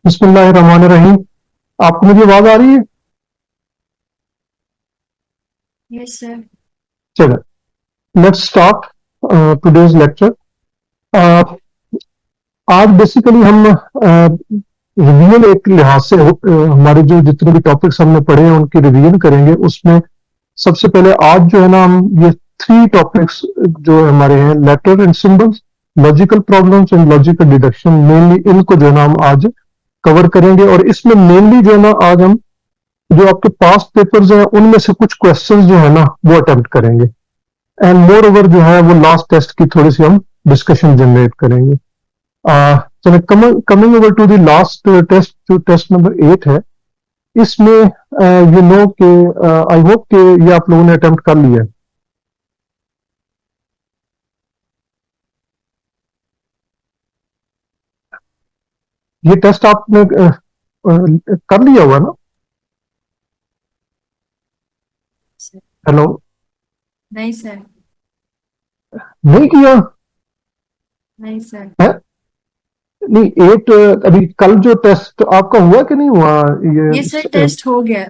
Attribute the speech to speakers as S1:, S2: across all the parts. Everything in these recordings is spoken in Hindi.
S1: बिस्मिल्लाहिर्रहमानिर्रहीम। आपको मेरी आवाज आ रही है?
S2: Yes sir.
S1: चलो, लेट्स स्टार्ट टुडेज लेक्चर। आज बेसिकली हम रिवीजन एक लिहाज से हमारे जो जितने भी टॉपिक्स हमने पढ़े हैं उनकी रिवीजन करेंगे। उसमें सबसे पहले आज जो है ना, हम ये थ्री टॉपिक्स जो हमारे हैं, letter and symbols, logical problems and logical deduction, mainly इनको जो है ना हम आज कवर करेंगे। और इसमें मेनली जो है ना आज हम जो आपके पास्ट पेपर्स हैं उनमें से कुछ क्वेश्चंस जो है ना वो अटेम्प्ट करेंगे। एंड मोर ओवर जो है वो लास्ट टेस्ट की थोड़ी सी हम डिस्कशन जनरेट करेंगे। चलो, coming over to the last test, जो टेस्ट नंबर 8 है, इसमें यू नो के आई होप के ये आप लोगों ने अटेम्प्ट कर लिया है। ये टेस्ट आपने कर लिया हुआ ना?
S2: Sir
S1: hello?
S2: नहीं सर।
S1: नहीं किया
S2: नहीं सर।
S1: है? नहीं, 8 अभी कल जो टेस्ट आपका हुआ कि नहीं हुआ?
S2: ये सर
S1: ये
S2: टेस्ट हो गया।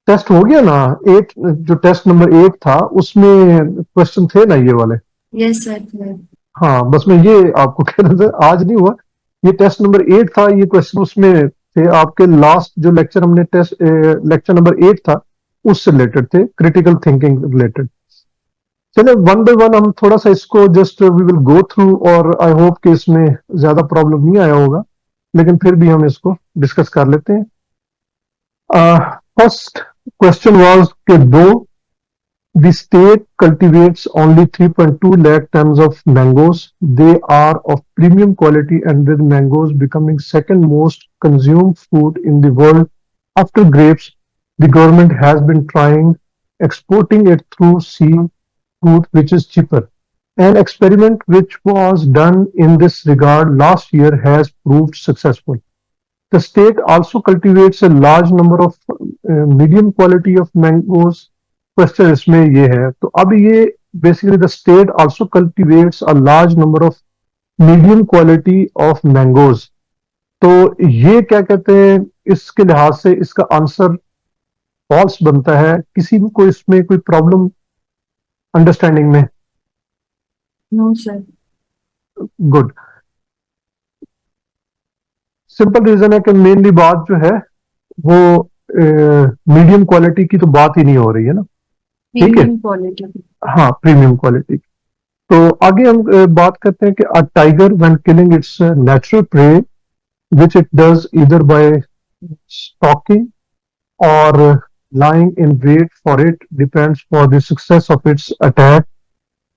S1: टेस्ट हो गया ना? 8, जो टेस्ट नंबर 8 था उसमें क्वेश्चन थे ना ये वाले?
S2: Yes sir sir.
S1: हाँ, बस मैं ये आपको कह रहा था, आज नहीं हुआ। ये टेस्ट नंबर 8 था, ये क्वेश्चन उसमें थे आपके। लास्ट जो लेक्चर हमने टेस्ट लेक्चर नंबर 8 था उससे रिलेटेड थे, क्रिटिकल थिंकिंग रिलेटेड। चलिए, वन बाय वन हम थोड़ा सा इसको just we will go through, और आई होप कि इसमें ज्यादा प्रॉब्लम नहीं आया होगा, लेकिन फिर भी हम इसको डिस्कस कर लेते हैं। फर्स्ट क्वेश्चन वाज कि दो the state cultivates only 3.2 lakh tons of mangoes. They are of premium quality, and with mangoes becoming second most consumed food in the world after grapes, the government has been trying exporting it through sea route, which is cheaper. An experiment which was done in this regard last year has proved successful. The state also cultivates a large number of medium quality of mangoes. Question इसमें ये है, तो अब ये basically the state also cultivates a large number of medium quality of mangoes. तो ये क्या कहते हैं, इसके लिहाज से इसका आंसर फॉल्स बनता है। किसी को इसमें कोई प्रॉब्लम अंडरस्टैंडिंग में?
S2: No sir.
S1: Good. Simple reason है कि मेनली बात जो है वो मीडियम क्वालिटी की तो बात ही नहीं हो रही है ना। ठीक है,
S2: प्रीमियम क्वालिटी।
S1: हाँ, प्रीमियम क्वालिटी। तो आगे हम बात करते हैं कि a tiger when killing its natural prey, which it does either by stalking or lying in wait for it, depends for the success of its attack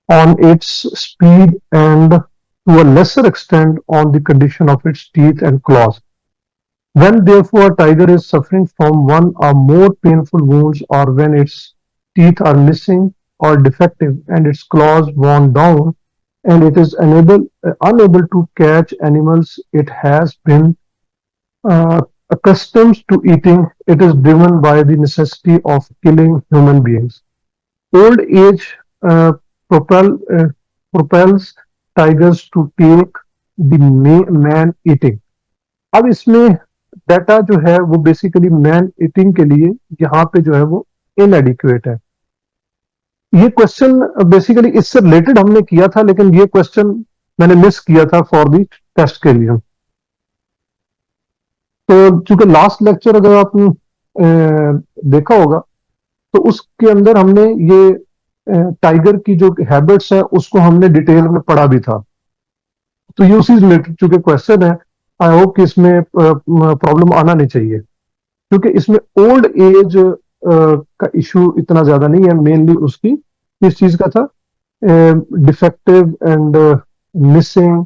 S1: on its speed and to a lesser extent on the condition of its teeth and claws. When therefore a tiger is suffering from one or more painful wounds, or when its teeth are missing or defective and its claws worn down, and it is unable to catch animals it has been accustomed to eating, it is driven by the necessity of killing human beings. Old age uh, propel, uh, propels tigers to take the man eating. अब इसमें डाटा जो है वो बेसिकली मैन ईटिंग के लिए यहाँ पे जो है वो इनएडिक्वेट है। ये क्वेश्चन बेसिकली इससे रिलेटेड हमने किया था, लेकिन ये क्वेश्चन मैंने मिस किया था फॉर दी टेस्ट के लिए। तो चूंकि लास्ट लेक्चर अगर आपने देखा होगा, तो उसके अंदर हमने ये टाइगर की जो हैबिट्स है उसको हमने डिटेल में पढ़ा भी था। तो ये उसी रिलेटेड चूंकि क्वेश्चन है, आई होप कि इसमें प्रॉब्लम आना नहीं चाहिए, क्योंकि इसमें ओल्ड एज का इशू इतना ज्यादा नहीं है। मेनली उसकी किस चीज का था, डिफेक्टिव एंड मिसिंग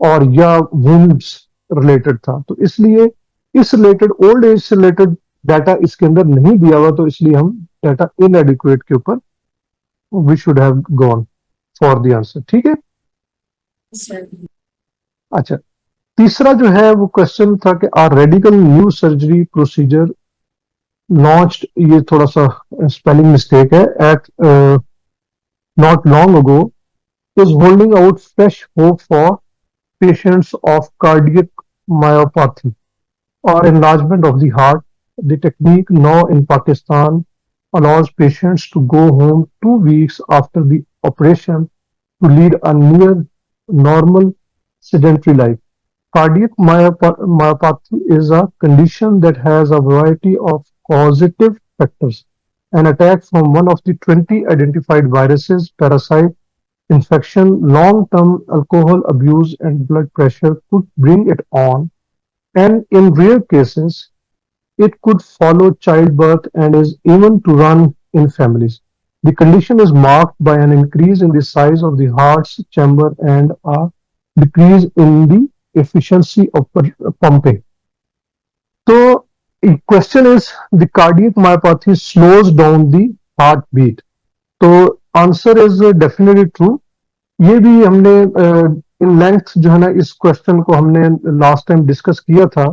S1: और या वुंड्स रिलेटेड था। तो इसलिए इस रिलेटेड ओल्ड एज से रिलेटेड डाटा इसके अंदर नहीं दिया हुआ, तो इसलिए हम डाटा इनएडिक्वेट के ऊपर we should have gone for the answer. ठीक है।
S2: सर
S1: अच्छा, तीसरा जो है वो क्वेश्चन था कि are radical new surgery procedure launched, ये थोड़ा सा स्पेलिंग मिस्टेक है, at not long ago, is holding out fresh hope for patients of cardiac myopathy. or enlargement of the heart. The technique now in Pakistan allows patients to go home 2 weeks after the operation to lead a near normal sedentary life. Cardiac myopathy is a condition that has a variety of causative factors. An attack from one of the 20 identified viruses, parasite, infection, long-term alcohol abuse, and blood pressure could bring it on, and in rare cases, it could follow childbirth and is even to run in families. The condition is marked by an increase in the size of the heart's chamber and a decrease in the efficiency of pumping. So, the question is the cardiac myopathy slows down the heartbeat. तो आंसर इज डेफिनेटली ट्रू. ये भी हमने इन लेंथ जो है ना इस क्वेश्चन को हमने लास्ट टाइम डिस्कस किया था,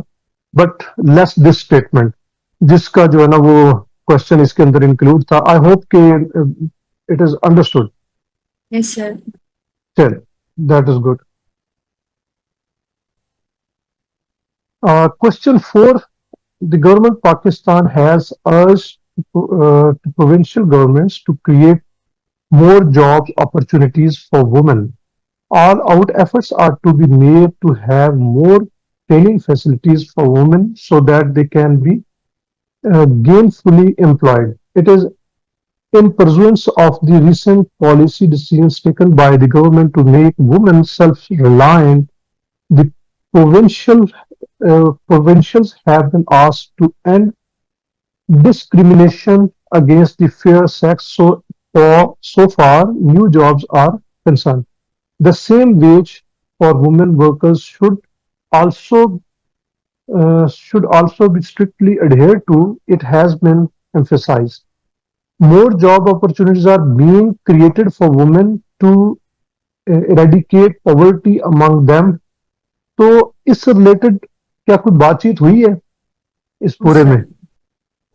S1: बट लेस दिस स्टेटमेंट जिसका जो है ना वो क्वेश्चन इसके अंदर इंक्लूड था. आई होप कि it is understood.
S2: Yes, sir.
S1: चल, that is good. Question 4. The government Pakistan has urged provincial governments to create more job opportunities for women. All out efforts are to be made to have more training facilities for women so that they can be gainfully employed. It is in pursuance of the recent policy decisions taken by the government to make women self-reliant. The provincial provincials have been asked to end discrimination against the fair sex so far new jobs are concerned. The same wage for women workers also should also be strictly adhered to. It has been emphasized. More job opportunities are being created for women to eradicate poverty among them. तो इस रिलेटेड क्या कोई बातचीत हुई है इस
S2: Yes,
S1: पूरे में?
S2: sir.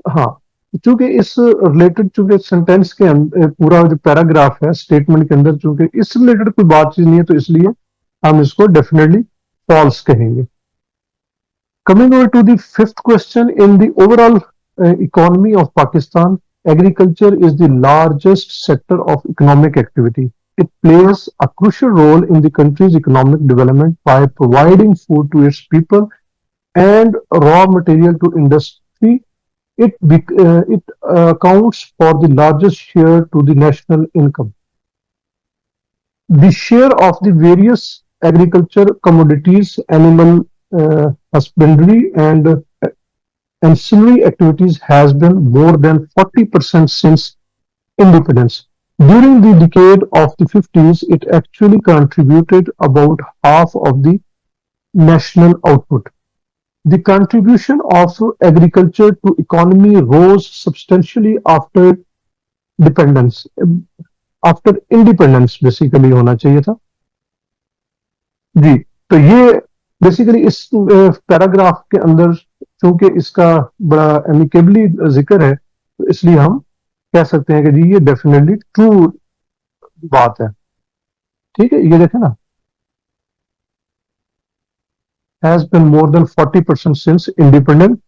S1: हाँ, चूंकि इस रिलेटेड चूंकि सेंटेंस के अंदर पूरा जो पैराग्राफ है स्टेटमेंट के अंदर चूंकि इस रिलेटेड कोई बातचीत नहीं है, तो इसलिए हम इसको डेफिनेटली फॉल्स कहेंगे. Coming over to the fifth question, in the overall economy of Pakistan, agriculture is the largest sector of economic activity. It plays a crucial role in the country's economic development by providing food to its people and raw material to industry. It accounts for the largest share to the national income. The share of the various agriculture commodities, animal husbandry, and ancillary activities has been more than 40% since independence. During the decade of the 50s, it actually contributed about half of the national output. The contribution of agriculture to economy rose substantially dependence, after independence basically होना चाहिए था. जी, तो ये बेसिकली इस पैराग्राफ के अंदर चूंकि इसका बड़ा एमिकेबली जिक्र है, तो इसलिए हम कह सकते हैं कि जी ये डेफिनेटली ट्रू बात है. ठीक है, ये देखें ना, has been more than 40% since independent,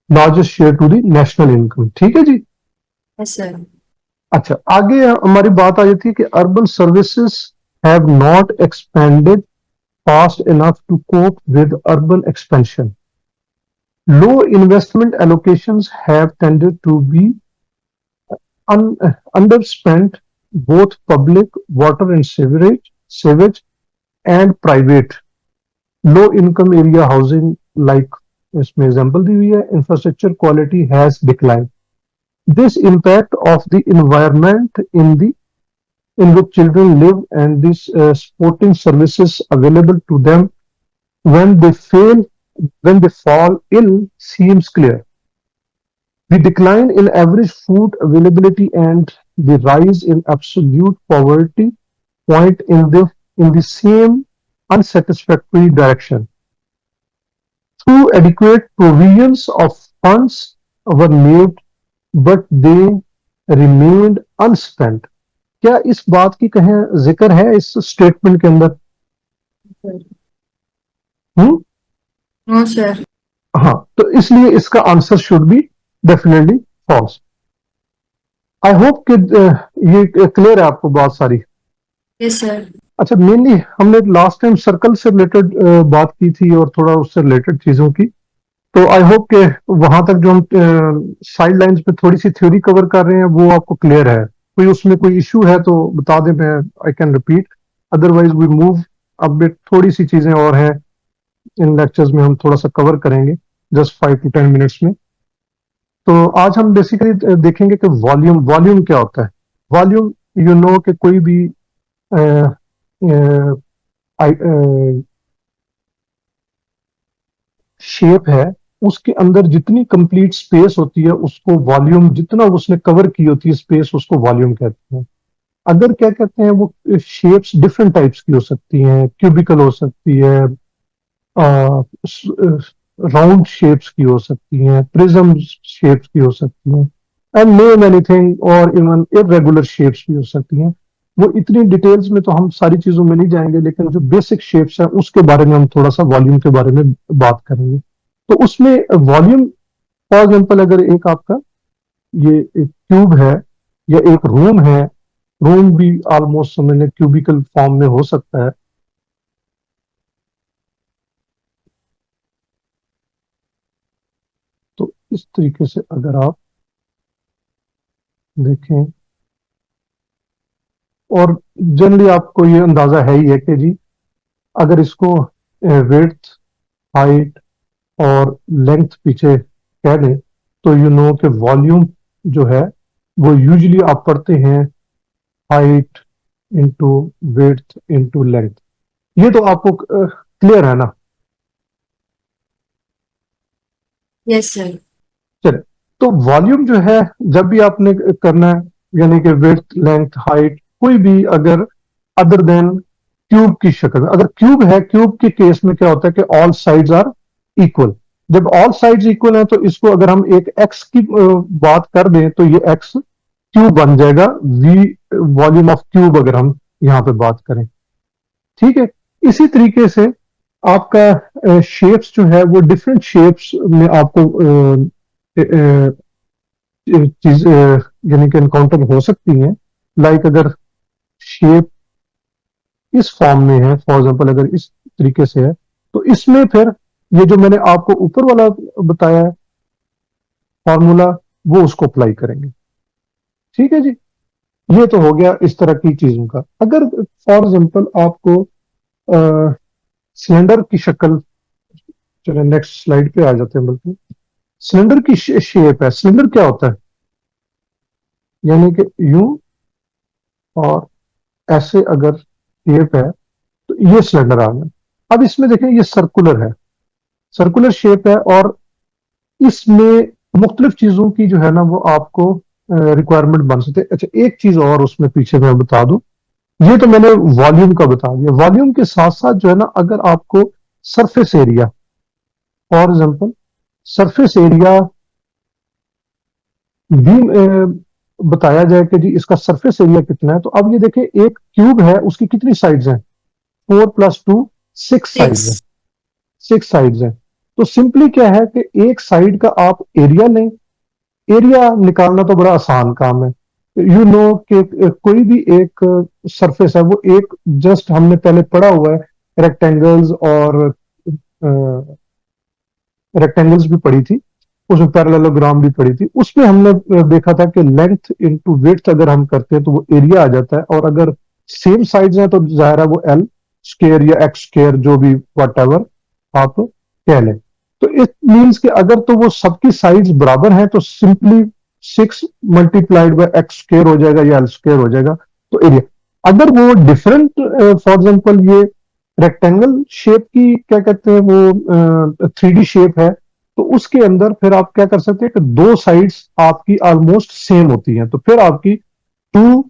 S1: largest share to the national income. ठीक है जी.
S2: Yes, sir.
S1: अच्छा, आगे हमारी बात आ जाती है कि urban services have not expanded fast enough to cope with urban expansion. Low investment allocations have tended to be underspent, both public water and sewage and private. Low income area housing, like इसमें एग्जाम्पल दी हुई है, infrastructure quality has declined. This impact of the environment in which children live and these sporting services available to them when when they fall ill seems clear. The decline in average food availability and the rise in absolute poverty point in the same unsatisfactory direction. Through adequate provisions of funds were made, but they remained unspent. क्या इस बात की कहीं जिक्र है इस स्टेटमेंट के अंदर?
S2: Sir.
S1: हम्म
S2: No, sir.
S1: हाँ, तो इसलिए इसका answer should be definitely false. I hope कि ये क्लियर है आपको बात सारी।
S2: Yes, sir.
S1: अच्छा, मेनली हमने लास्ट टाइम सर्कल से रिलेटेड बात की थी और थोड़ा उससे रिलेटेड चीजों की। तो आई होप कि वहां तक जो हम साइड लाइंस पे थोड़ी सी थ्योरी कवर कर रहे हैं वो आपको क्लियर है। कोई उसमें कोई इशू है तो बता दें, मैं I can repeat. Otherwise we move. अब भी थोड़ी सी चीजें और हैं, इन लेक्चर्स में हम थोड़ा सा कवर करेंगे, जस्ट 5 to 10 मिनट्स में। तो आज हम बेसिकली देखेंगे कि वॉल्यूम वॉल्यूम क्या होता है। वॉल्यूम, यू नो कि कोई भी शेप है, उसके अंदर जितनी कंप्लीट स्पेस होती है उसको वॉल्यूम, जितना उसने कवर की होती है स्पेस, उसको वॉल्यूम कहते हैं। अगर क्या कहते हैं, वो शेप्स डिफरेंट टाइप्स की हो सकती हैं, क्यूबिकल हो सकती है, राउंड शेप्स की हो सकती हैं, प्रिज्म शेप्स की हो सकती हैं, एंड नेम एनीथिंग, और इवन इरेगुलर शेप्स भी हो सकती हैं। वो इतनी डिटेल्स में तो हम सारी चीजों में नहीं जाएंगे, लेकिन जो बेसिक शेप्स हैं उसके बारे में हम थोड़ा सा वॉल्यूम के बारे में बात करेंगे। तो उसमें वॉल्यूम, फॉर एग्जाम्पल अगर एक आपका ये एक क्यूब है या एक रूम है, रूम भी ऑलमोस्ट समझ लें क्यूबिकल फॉर्म में हो सकता है। तो इस तरीके से अगर आप देखें, और जनरली आपको ये अंदाजा है ही है कि जी अगर इसको विड्थ, हाइट और लेंथ पीछे कह दें, तो यू नो कि वॉल्यूम जो है वो यूजुअली आप पढ़ते हैं height into width into length. ये तो आपको क्लियर है ना?
S2: Yes, sir.
S1: चलिए, तो वॉल्यूम जो है जब भी आपने करना है, यानी कि विड्थ, लेंथ, हाइट, कोई भी अगर अदर देन क्यूब की शक्ल में, अगर क्यूब है, क्यूब के केस में क्या होता है कि ऑल साइड्स आर इक्वल। जब ऑल साइड्स इक्वल है तो इसको अगर हम एक एक्स की बात कर दें तो ये एक्स क्यूब बन जाएगा। वी वॉल्यूम ऑफ क्यूब अगर हम यहाँ पे बात करें, ठीक है। इसी तरीके से आपका शेप्स जो है वो डिफरेंट शेप्स में आपको चीज यानी कि इनकाउंटर हो सकती हैं। लाइक अगर शेप इस फॉर्म में है, फॉर एग्जांपल अगर इस तरीके से है, तो इसमें फिर ये जो मैंने आपको ऊपर वाला बताया है फॉर्मूला, वो उसको अप्लाई करेंगे। ठीक है जी। ये तो हो गया इस तरह की चीजों का। अगर फॉर एग्जांपल आपको सिलेंडर की शक्ल, चलिए नेक्स्ट स्लाइड पे आ जाते हैं, बल्कि सिलेंडर की शेप है। सिलेंडर क्या होता है, यानी कि यूं और ऐसे अगर शेप है तो ये सिलेंडर आ गया। अब इसमें देखें ये सर्कुलर है, सर्कुलर शेप है, और इसमें मुख्तलिफ चीजों की जो है ना वो आपको रिक्वायरमेंट बन सकते हैं। अच्छा, एक चीज और उसमें पीछे मैं बता दूं, ये तो मैंने वॉल्यूम का बता दिया। वॉल्यूम के साथ साथ जो है ना, अगर आपको surface area, for example surface area भी बताया जाए कि जी इसका सरफेस एरिया कितना है, तो अब ये देखें एक क्यूब है, उसकी कितनी साइड्स हैं? 4 + 2 6 साइड्स हैं।
S2: 6.
S1: 6 साइड्स हैं। तो सिंपली क्या है कि एक साइड का आप एरिया लें। एरिया निकालना तो बड़ा आसान काम है। यू नो कि कोई भी एक सरफेस है, वो एक, जस्ट हमने पहले पढ़ा हुआ है, रेक्टेंगल्स, और रेक्टेंगल्स भी पढ़ी थी, उसमें पैरेललोग्राम भी पढ़ी थी। उसमें हमने देखा था कि लेंथ इंटू विड्थ अगर हम करते हैं तो वो एरिया आ जाता है, और अगर सेम साइड्स हैं तो जाहिर है वो एल स्क्वायर या एक्स स्क्वायर, जो भी वट एवर आप कह लें। तो इट मीन्स कि अगर तो वो सबकी साइड्स बराबर हैं तो सिंपली 6 × एक्स स्क्वायर हो जाएगा या एल स्क्वायर हो जाएगा, तो एरिया। अगर वो डिफरेंट, फॉर एग्जांपल ये रेक्टेंगल शेप की क्या कहते हैं, वो 3D शेप है, तो उसके अंदर फिर आप क्या कर सकते हैं कि दो साइड्स आपकी ऑलमोस्ट सेम होती हैं, तो फिर आपकी 2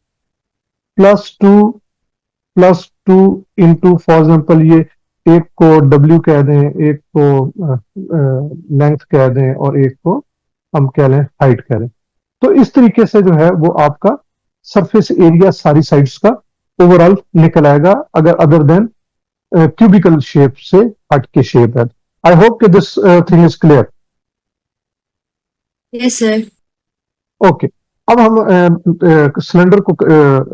S1: + 2 + 2 इंटू, फॉर एग्जाम्पल ये एक को डब्ल्यू कह दें, एक को लेंथ कह दें, और एक को हम कह लें हाइट कह लें। तो इस तरीके से जो है वो आपका सरफेस एरिया सारी साइड्स का ओवरऑल निकल आएगा, अगर अदर देन क्यूबिकल शेप से हट के शेप है। I hope that this thing is clear.
S2: Yes, sir.
S1: Okay, अब हम सिलेंडर को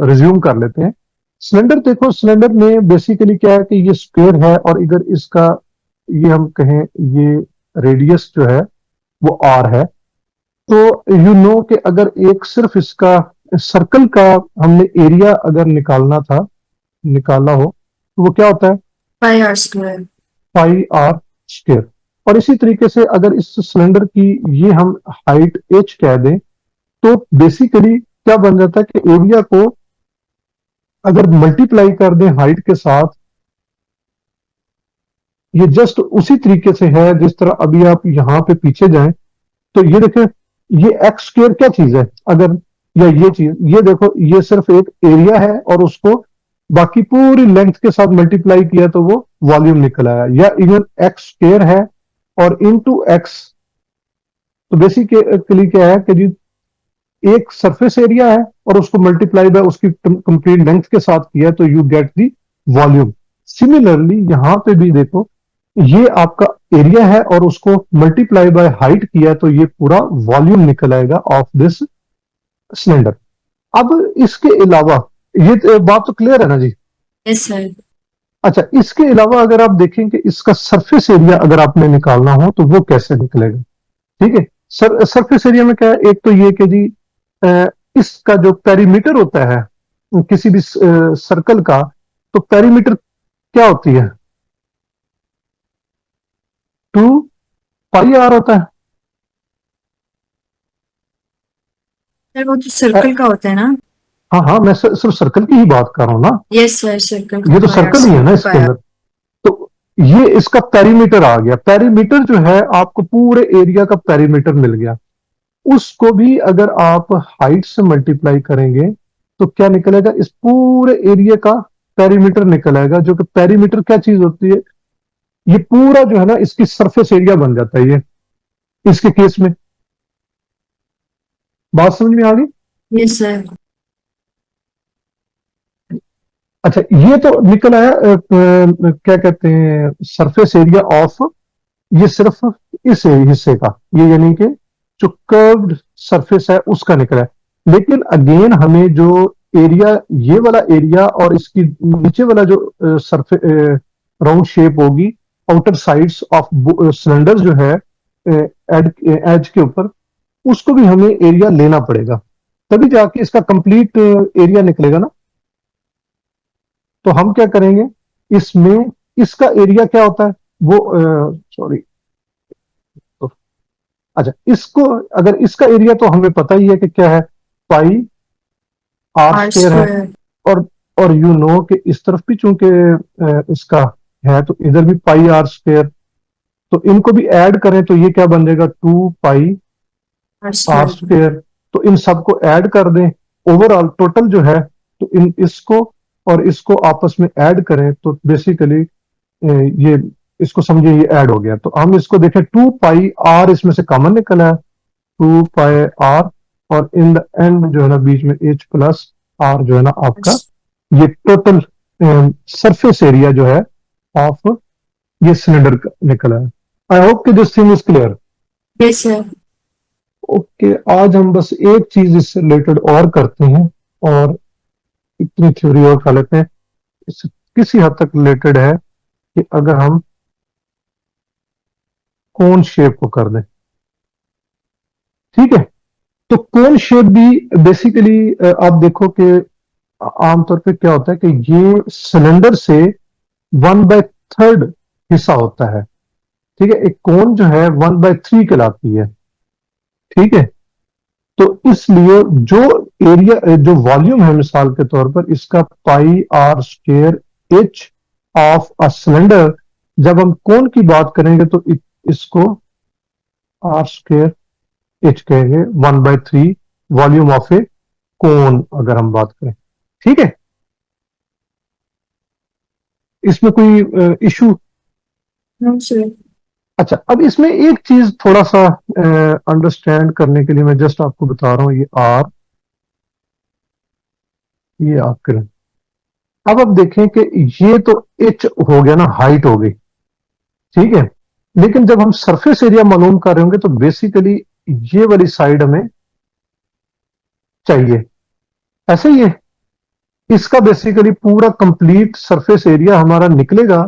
S1: रिज्यूम कर लेते हैं। सिलेंडर देखो, सिलेंडर में बेसिकली क्या है कि ये स्क्वायर है और इधर इसका ये हम कहें ये रेडियस जो है वो आर है। तो यू नो कि अगर एक सिर्फ इसका सर्कल का हमने एरिया अगर निकालना हो तो वो क्या होता है?
S2: Pi r square.
S1: Pi are square. और इसी तरीके से अगर इस सिलेंडर की ये हम हाइट एच कह दें तो बेसिकली क्या बन जाता है कि एरिया को अगर मल्टीप्लाई कर दें हाइट के साथ, ये जस्ट उसी तरीके से है जिस तरह अभी आप यहां पे पीछे जाएं तो ये देखें, ये एक्स स्क्वायर क्या चीज है अगर, या ये चीज, ये देखो ये सिर्फ एक एरिया है और उसको बाकी पूरी लेंथ के साथ मल्टीप्लाई किया तो वो वॉल्यूम निकल आया। या इवन एक्स स्क्वायर है और इनटू एक्स, तो बेसिकली क्या है कि जी एक सरफेस एरिया है और उसको मल्टीप्लाई बाय उसकी कंप्लीट लेंथ के साथ किया तो you get the volume. Similarly यहां पे भी देखो, ये आपका एरिया है और उसको मल्टीप्लाई बाय हाइट किया तो ये पूरा वॉल्यूम निकल आएगा ऑफ दिस सिलेंडर। अब इसके अलावा ये बात तो क्लियर है ना जी?
S2: Yes, sir.
S1: अच्छा, इसके अलावा अगर आप देखें कि इसका सरफेस एरिया अगर आपने निकालना हो तो वो कैसे निकलेगा? ठीक है, सरफेस एरिया में क्या है, एक तो ये कि जी अ, इसका जो पेरीमीटर होता है किसी भी सर्कल का, तो पेरीमीटर क्या होती है? 2 पाई आर होता है।
S2: सर वो तो
S1: अ,
S2: सर्कल का होता है ना?
S1: हाँ हाँ, मैं सिर्फ सर्कल की ही बात कर रहा हूँ ना,
S2: यस सर, सर्कल का
S1: ये तो
S2: pi r
S1: सर्कल ही है ना
S2: square.
S1: इसके अंदर। तो ये इसका पेरीमीटर आ गया। पेरीमीटर जो है आपको पूरे एरिया का पेरीमीटर मिल गया। उसको भी अगर आप हाइट से मल्टीप्लाई करेंगे तो क्या निकलेगा? इस पूरे एरिया का पेरीमीटर निकल आएगा, जो कि पेरीमीटर क्या चीज होती है? ये पूरा जो है ना इसकी सरफेस एरिया बन जाता है ये, इसके केस में। बात समझ में आ गई?
S2: Yes, sir.
S1: अच्छा, ये तो निकल आया क्या कहते हैं, सरफेस एरिया ऑफ, ये सिर्फ इस हिस्से का, ये यानी कि जो कर्व्ड सरफेस है उसका निकला है। लेकिन अगेन हमें जो एरिया, ये वाला एरिया और इसकी नीचे वाला जो सरफेस राउंड शेप होगी आउटर साइड्स ऑफ सिलेंडर जो है एज के ऊपर, उसको भी हमें एरिया लेना पड़ेगा, तभी जाके इसका कंप्लीट एरिया निकलेगा ना। तो हम क्या करेंगे इसमें, इसका एरिया क्या होता है वो, सॉरी, अच्छा इसको, अगर इसका एरिया तो हमें पता ही है कि क्या है, पाई आर
S2: R
S1: स्क्वायर है।
S2: square.
S1: और यू नो कि इस तरफ भी चूंकि इसका है तो इधर भी पाई आर स्क्वायर, तो इनको भी ऐड करें तो ये क्या बन जाएगा? 2 पाई
S2: R
S1: आर
S2: square.
S1: स्क्वायर। तो इन सबको ऐड कर दें, ओवरऑल टोटल जो है, तो इन इसको और इसको आपस में ऐड करें तो बेसिकली ये, इसको समझिए ये ऐड हो गया। तो हम इसको देखें, 2 पाई आर इसमें से कॉमन निकला है, 2 पाई आर, और इन द एंड जो है ना बीच में एच प्लस आर जो है ना आपका, ये टोटल सरफेस एरिया जो है ऑफ ये सिलेंडर निकला है। आई होप कि this thing is clear.
S2: Yes, sir.
S1: Okay, आज हम बस एक चीज इससे रिलेटेड और करते हैं, और इतनी थ्योरी और कर लेते हैं। इससे किसी हद तक रिलेटेड है कि अगर हम कोन शेप को कर दें, ठीक है, तो कोन शेप भी बेसिकली आप देखो कि आमतौर पे क्या होता है कि ये सिलेंडर से 1/3 हिस्सा होता है। ठीक है, एक कोन जो है 1/3 कहलाती है। ठीक है, तो इसलिए जो एरिया, जो वॉल्यूम है मिसाल के तौर पर इसका pi are square H of a cylinder, जब हम कोन की बात करेंगे तो इसको आर स्क्वायर एच कहेंगे, 1/3 वॉल्यूम ऑफ ए कोन अगर हम बात करें। ठीक है, इसमें कोई इशू?
S2: No, sir.
S1: अच्छा, अब इसमें एक चीज थोड़ा सा अंडरस्टैंड करने के लिए मैं जस्ट आपको बता रहा हूं, ये आर, ये आप करें। अब आप देखें कि ये तो एच हो गया ना, हाइट हो गई। ठीक है, लेकिन जब हम सरफेस एरिया मालूम कर रहे होंगे तो बेसिकली ये वाली साइड हमें चाहिए। ऐसे ही है, इसका बेसिकली पूरा कंप्लीट सरफेस एरिया हमारा निकलेगा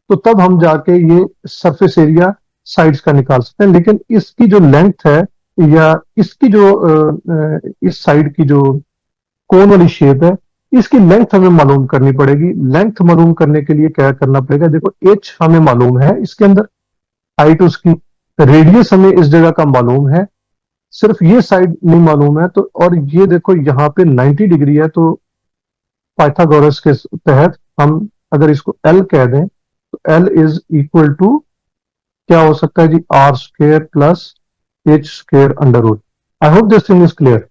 S1: तो तब हम जाके ये सरफेस एरिया साइड्स का निकाल सकते हैं। लेकिन इसकी जो लेंथ है या इसकी जो इस साइड की जो कोन वाली शेप है, इसकी लेंथ हमें मालूम करनी पड़ेगी। लेंथ मालूम करने के लिए क्या करना पड़ेगा, देखो एच हमें मालूम है इसके अंदर, हाइट उसकी, रेडियस हमें इस जगह का मालूम है, सिर्फ ये साइड नहीं मालूम है। तो और ये देखो यहाँ पे 90 डिग्री है, तो पाइथागोरस के तहत हम अगर इसको एल कह दें तो एल इज इक्वल टू क्या हो सकता है जी, R square plus H square under root. I hope this thing is clear.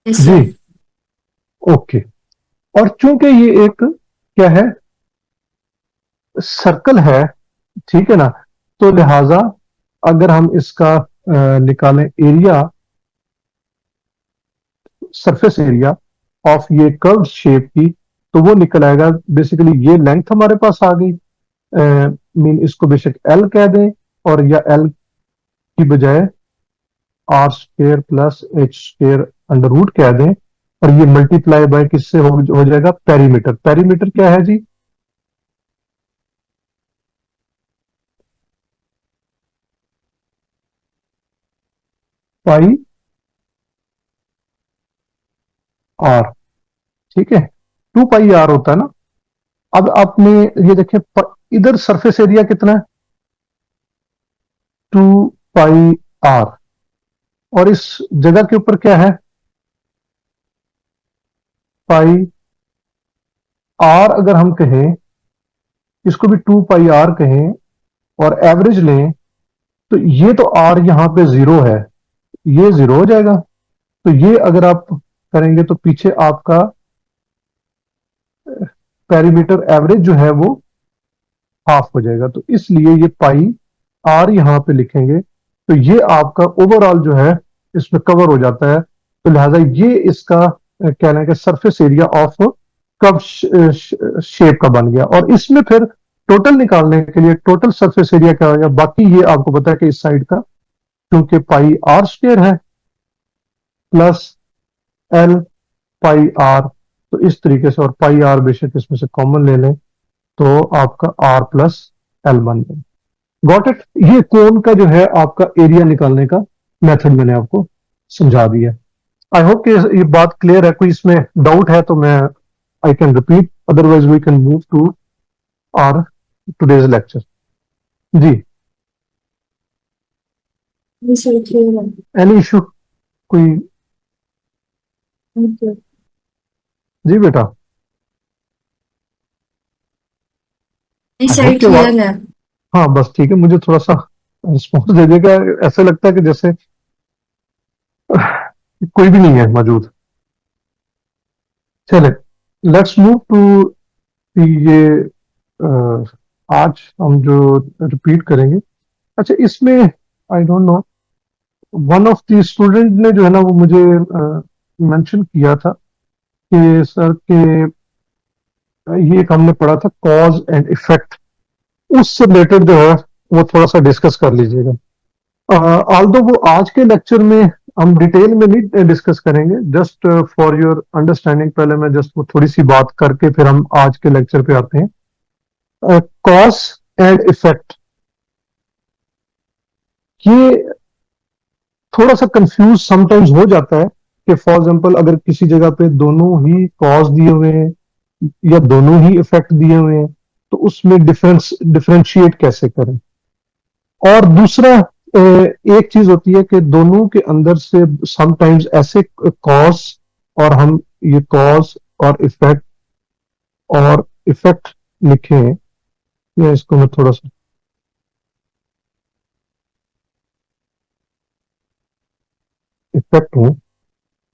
S2: Yes
S1: जी,
S2: सर।
S1: ओके। और चूंकि ये एक क्या है, सर्कल है, ठीक है ना, तो लिहाजा अगर हम इसका निकालें एरिया, सरफेस एरिया ऑफ ये कर्व शेप की, तो वो निकल आएगा बेसिकली ये लेंथ हमारे पास आ गई। मीन इसको बेशक एल कह दें और या एल की बजाय r square plus H square under root कह दें, और ये मल्टीप्लाई बाय किससे हो जाएगा, पेरीमीटर। पेरीमीटर क्या है जी, पाई आर, ठीक है, 2 पाई आर होता है ना। अब आपने ये देखें इधर सरफेस एरिया कितना है, 2 पाई आर, और इस जगह के ऊपर क्या है, पाई आर। अगर हम कहें इसको भी 2 पाई आर कहें और एवरेज लें, तो ये तो आर यहां पे जीरो है, ये जीरो हो जाएगा। तो ये अगर आप करेंगे तो पीछे आपका पेरीमीटर एवरेज जो है वो हाफ हो जाएगा। तो इसलिए ये पाई आर यहां पे लिखेंगे तो ये आपका ओवरऑल जो है इसमें कवर हो जाता है। तो लिहाजा ये इसका कहना है कि सरफेस एरिया ऑफ कब शेप का बन गया। और इसमें फिर टोटल निकालने के लिए टोटल सरफेस एरिया क्या होगा, बाकी ये आपको पता है कि इस साइड का क्योंकि पाई आर स्क्वेयर है प्लस एल पाई आर, तो इस तरीके से, और पाई आर बेशक इसमें से कॉमन ले लें तो आपका आर प्लस एल बन जाए। Got it. ये कोन का जो है आपका एरिया निकालने का मेथड मैंने आपको समझा दिया। आई होप कि ये बात क्लियर है। कोई इसमें डाउट है तो मैं I can repeat, otherwise we can move to our today's lecture. जी,
S2: यस सर, क्लियर है।
S1: एनी इशू कोई?
S2: Thank you.
S1: जी बेटा,
S2: नहीं
S1: आई
S2: सर,
S1: होप के
S2: क्लियर है।
S1: हाँ बस ठीक है, मुझे थोड़ा सा रिस्पॉन्स दे देगा। ऐसे लगता है कि जैसे कोई भी नहीं है मौजूद। चले, लेट्स मूव टू ये आज हम जो रिपीट करेंगे। अच्छा, इसमें I don't know, one of the student ने जो है ना वो मुझे मेंशन किया था कि सर के ये एक हमने पढ़ा था कॉज एंड इफेक्ट, उससे रिलेटेड जो है वो थोड़ा सा डिस्कस कर लीजिएगा। ऑल्दो वो आज के लेक्चर में हम डिटेल में नहीं डिस्कस करेंगे, जस्ट फॉर योर अंडरस्टैंडिंग पहले मैं जस्ट वो थोड़ी सी बात करके फिर हम आज के लेक्चर पे आते हैं। कॉज एंड इफेक्ट, ये थोड़ा सा कंफ्यूज समटाइम्स हो जाता है कि फॉर एग्जांपल अगर किसी जगह पे दोनों ही कॉज दिए हुए हैं या दोनों ही इफेक्ट दिए हुए हैं तो उसमें डिफरेंशिएट कैसे करें। और दूसरा एक चीज होती है कि दोनों के अंदर से समटाइम्स ऐसे कॉज, और हम ये कॉज और इफेक्ट लिखें, या इसको मैं थोड़ा सा इफेक्ट हूं,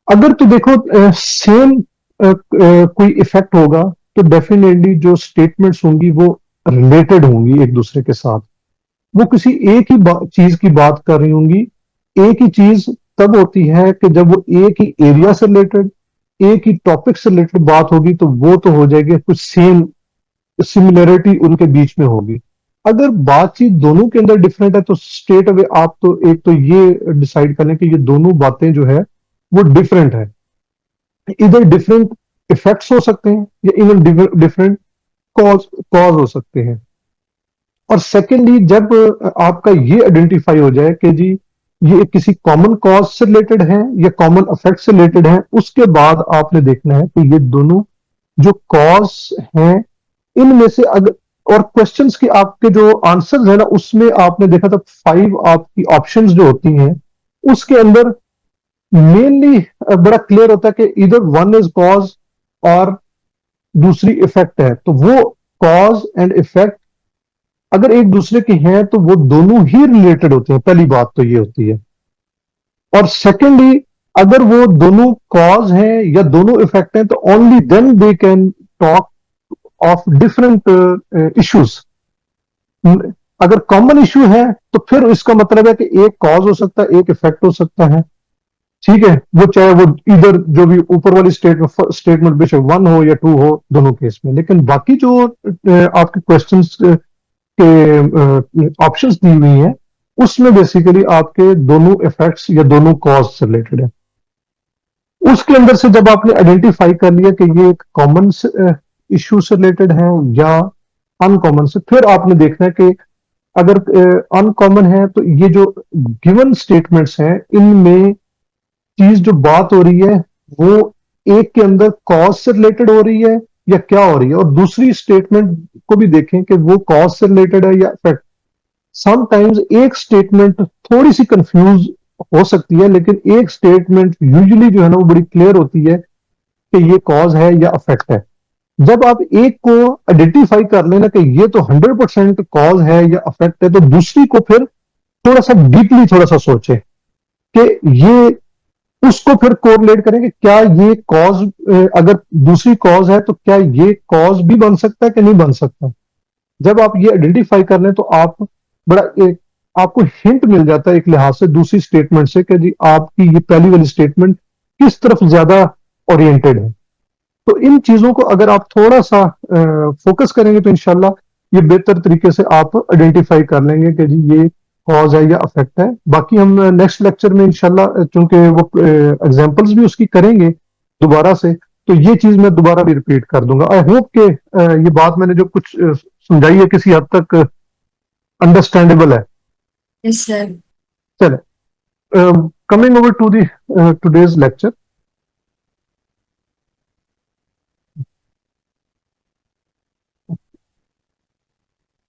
S1: अगर तो देखो सेम कोई इफेक्ट होगा तो डेफिनेटली जो स्टेटमेंट्स होंगी वो रिलेटेड होंगी एक दूसरे के साथ। वो किसी एक ही चीज की बात कर रही होंगी। एक ही चीज तब होती है कि जब वो एक ही एरिया से रिलेटेड, एक ही टॉपिक से रिलेटेड बात होगी, तो वो तो हो जाएगी कुछ सेम सिमिलरिटी उनके बीच में होगी। अगर बातचीत दोनों के अंदर डिफरेंट है तो स्ट्रेट अवे आप तो एक तो ये डिसाइड कर लें कि ये दोनों बातें जो है वो डिफरेंट है। इधर डिफरेंट इफेक्ट्स हो सकते हैं या इवन डिफरेंट कॉज कॉज हो सकते हैं। और सेकेंडली जब आपका ये आइडेंटिफाई हो जाए कि जी ये किसी कॉमन कॉज से रिलेटेड है या कॉमन इफेक्ट से रिलेटेड है, उसके बाद आपने देखना है कि ये दोनों जो कॉज हैं इनमें से अगर, और क्वेश्चंस के आपके जो आंसर्स है ना उसमें आपने देखा था 5 आपकी ऑप्शंस जो होती हैं उसके अंदर मेनली बड़ा क्लियर होता है कि इधर वन इज कॉज और दूसरी इफेक्ट है। तो वो कॉज एंड इफेक्ट अगर एक दूसरे के हैं तो वो दोनों ही रिलेटेड होते हैं, पहली बात तो ये होती है। और सेकेंडली अगर वो दोनों कॉज हैं या दोनों इफेक्ट हैं तो only then they can talk of different issues. अगर कॉमन इश्यू है तो फिर इसका मतलब है कि एक कॉज हो सकता है एक इफेक्ट हो सकता है। ठीक है, वो चाहे वो इधर जो भी ऊपर वाली स्टेटमेंट बेशक वन हो या टू हो दोनों केस में। लेकिन बाकी जो आपके क्वेश्चंस के ऑप्शंस दी हुई हैं उसमें बेसिकली आपके दोनों इफेक्ट्स या दोनों कॉज से रिलेटेड है। उसके अंदर से जब आपने आइडेंटिफाई कर लिया कि ये एक कॉमन इश्यू से रिलेटेड है या अनकॉमन से, फिर आपने देखना है कि अगर अनकॉमन है तो ये जो गिवन स्टेटमेंट्स हैं इनमें चीज जो बात हो रही है वो एक के अंदर कॉज से रिलेटेड हो रही है या क्या हो रही है, और दूसरी स्टेटमेंट को भी देखें कि वो कॉज से रिलेटेड है या इफेक्ट। समटाइम्स एक स्टेटमेंट थोड़ी सी कंफ्यूज हो सकती है लेकिन एक स्टेटमेंट यूजुअली जो है ना वो बड़ी क्लियर होती है कि ये कॉज है या इफेक्ट है। जब आप एक को आइडेंटिफाई कर लेना कि ये तो 100% कॉज है या इफेक्ट है तो दूसरी को फिर थोड़ा सा डीपली थोड़ा सा सोचें कि ये उसको फिर कोरिलेट करें कि क्या ये कॉज, अगर दूसरी कॉज है तो क्या ये कॉज भी बन सकता है कि नहीं बन सकता। जब आप ये आइडेंटिफाई कर लें तो आप बड़ा एक आपको हिंट मिल जाता है एक लिहाज से दूसरी स्टेटमेंट से कि जी आपकी ये पहली वाली स्टेटमेंट किस तरफ ज्यादा ओरिएंटेड है। तो इन चीजों को अगर आप थोड़ा सा फोकस करेंगे तो इंशाल्लाह ये बेहतर तरीके से आप आइडेंटिफाई कर लेंगे कि जी ये कॉज है या अफेक्ट है। बाकी हम नेक्स्ट लेक्चर में इंशाल्लाह चूंकि वो एग्जांपल्स भी उसकी करेंगे दोबारा से, तो ये चीज मैं दोबारा भी रिपीट कर दूंगा। आई होप के ये बात मैंने जो कुछ समझाई है किसी हद तक अंडरस्टैंडेबल है।
S2: Yes, sir.
S1: चले, coming over to the today's lecture.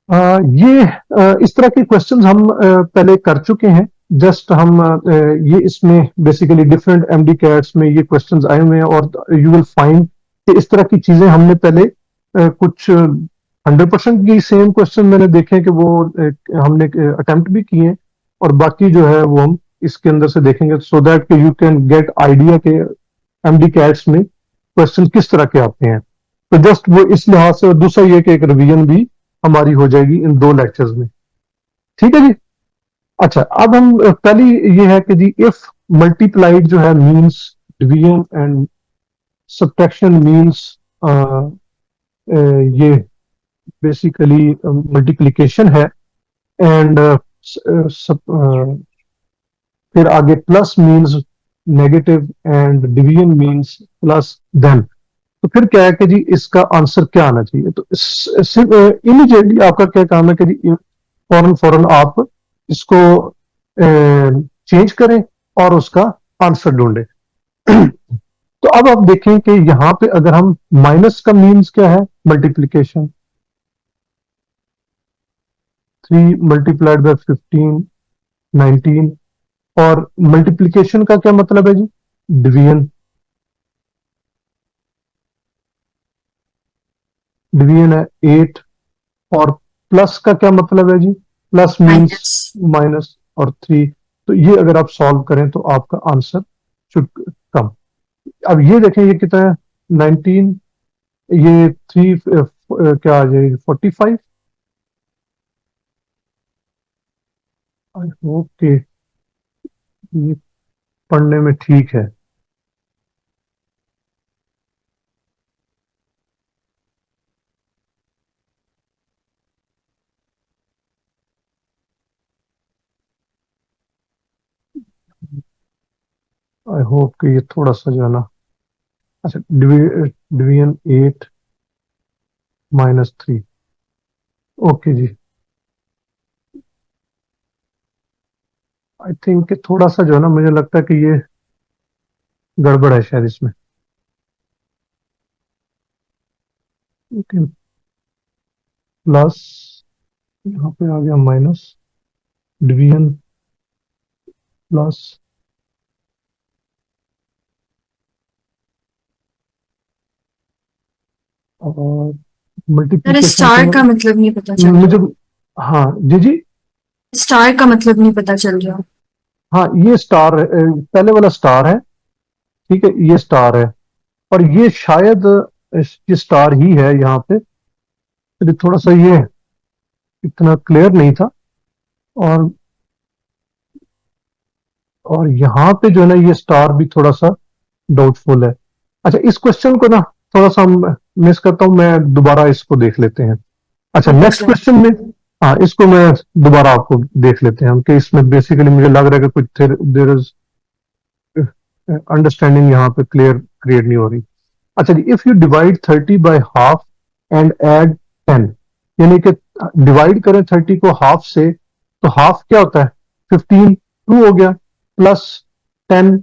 S1: ये इस तरह के क्वेश्चंस हम पहले कर चुके हैं। जस्ट हम ये इसमें बेसिकली डिफरेंट एमडी कैट्स में ये क्वेश्चंस आए हुए हैं और यू विल फाइंड कि इस तरह की चीजें हमने पहले कुछ 100% की सेम क्वेश्चन मैंने देखे कि वो हमने अटेम्प्ट भी किए हैं, और बाकी जो है वो हम इसके अंदर से देखेंगे सो दैट कि यू कैन गेट आइडिया के एमडी कैट्स में क्वेश्चन किस तरह के आते हैं। तो जस्ट वो इस लिहाज से, और दूसरा ये कि एक रिवीजन भी हमारी हो जाएगी इन 2 लेक्चर्स में। ठीक है जी। अच्छा, अब हम पहली ये है कि जी इफ मल्टीप्लाइड जो है means division and subtraction means ये बेसिकली मल्टीप्लिकेशन है। एंड फिर आगे plus means negative and division means plus then. तो फिर क्या है कि जी इसका आंसर क्या आना चाहिए। तो इमीडिएटली आपका क्या काम है कि जी फौरन फौरन आप इसको चेंज करें और उसका आंसर ढूंढें। तो अब आप देखें कि यहां पे अगर हम माइनस का मीन्स क्या है, मल्टीप्लीकेशन। 3 × 15 19। और मल्टीप्लीकेशन का क्या मतलब है जी, डिवीजन। डिवीजन है 8। और प्लस का क्या मतलब है जी, प्लस मीन्स
S2: Minus.
S1: माइनस और 3। तो ये अगर आप सॉल्व करें तो आपका आंसर शुड कम। अब ये देखें ये कितना है, 19। ये 3 क्या आ जाएगी, 45। आई होप कि ये पढ़ने में ठीक है। आई होप कि ये थोड़ा सा जो है ना, अच्छा डिवीजन 8 -3। ओके जी, आई थिंक थोड़ा सा जो है ना, मुझे लगता है कि ये गड़बड़ है शायद इसमें। ओके, प्लस यहाँ पे आ गया माइनस, डिवीजन प्लस, और
S2: सर
S1: मल्टीप्लिकेशन
S2: स्टार
S1: को
S2: का मतलब नहीं पता चल
S1: मुझे,
S2: रहा।
S1: हाँ जी जी,
S2: स्टार का मतलब नहीं पता चल रहा।
S1: हाँ ये स्टार पहले वाला स्टार है, ठीक है, ये स्टार है, और ये शायद ये स्टार ही है यहाँ पे। तो थोड़ा सा ये इतना क्लियर नहीं था, और यहाँ पे जो है ना, ये स्टार भी थोड़ा सा डाउटफुल है। अच्छा, इस क्वेश्चन को ना थोड़ा सा मिस करता हूँ मैं, दोबारा इसको देख लेते हैं। अच्छा,
S2: ओके
S1: नेक्स्ट
S2: सर।
S1: क्वेश्चन में, हाँ इसको मैं दोबारा आपको देख लेते हैं हम, कि इसमें बेसिकली मुझे लग रहा है कि कुछ देर इज अंडरस्टैंडिंग यहाँ पे क्लियर क्रिएट नहीं हो रही। अच्छा जी, if you divide 30 by half and add 10, यानी कि डिवाइड करें 30 को हाफ से, तो हाफ क्या होता है? 15, 2 हो गया, plus 10,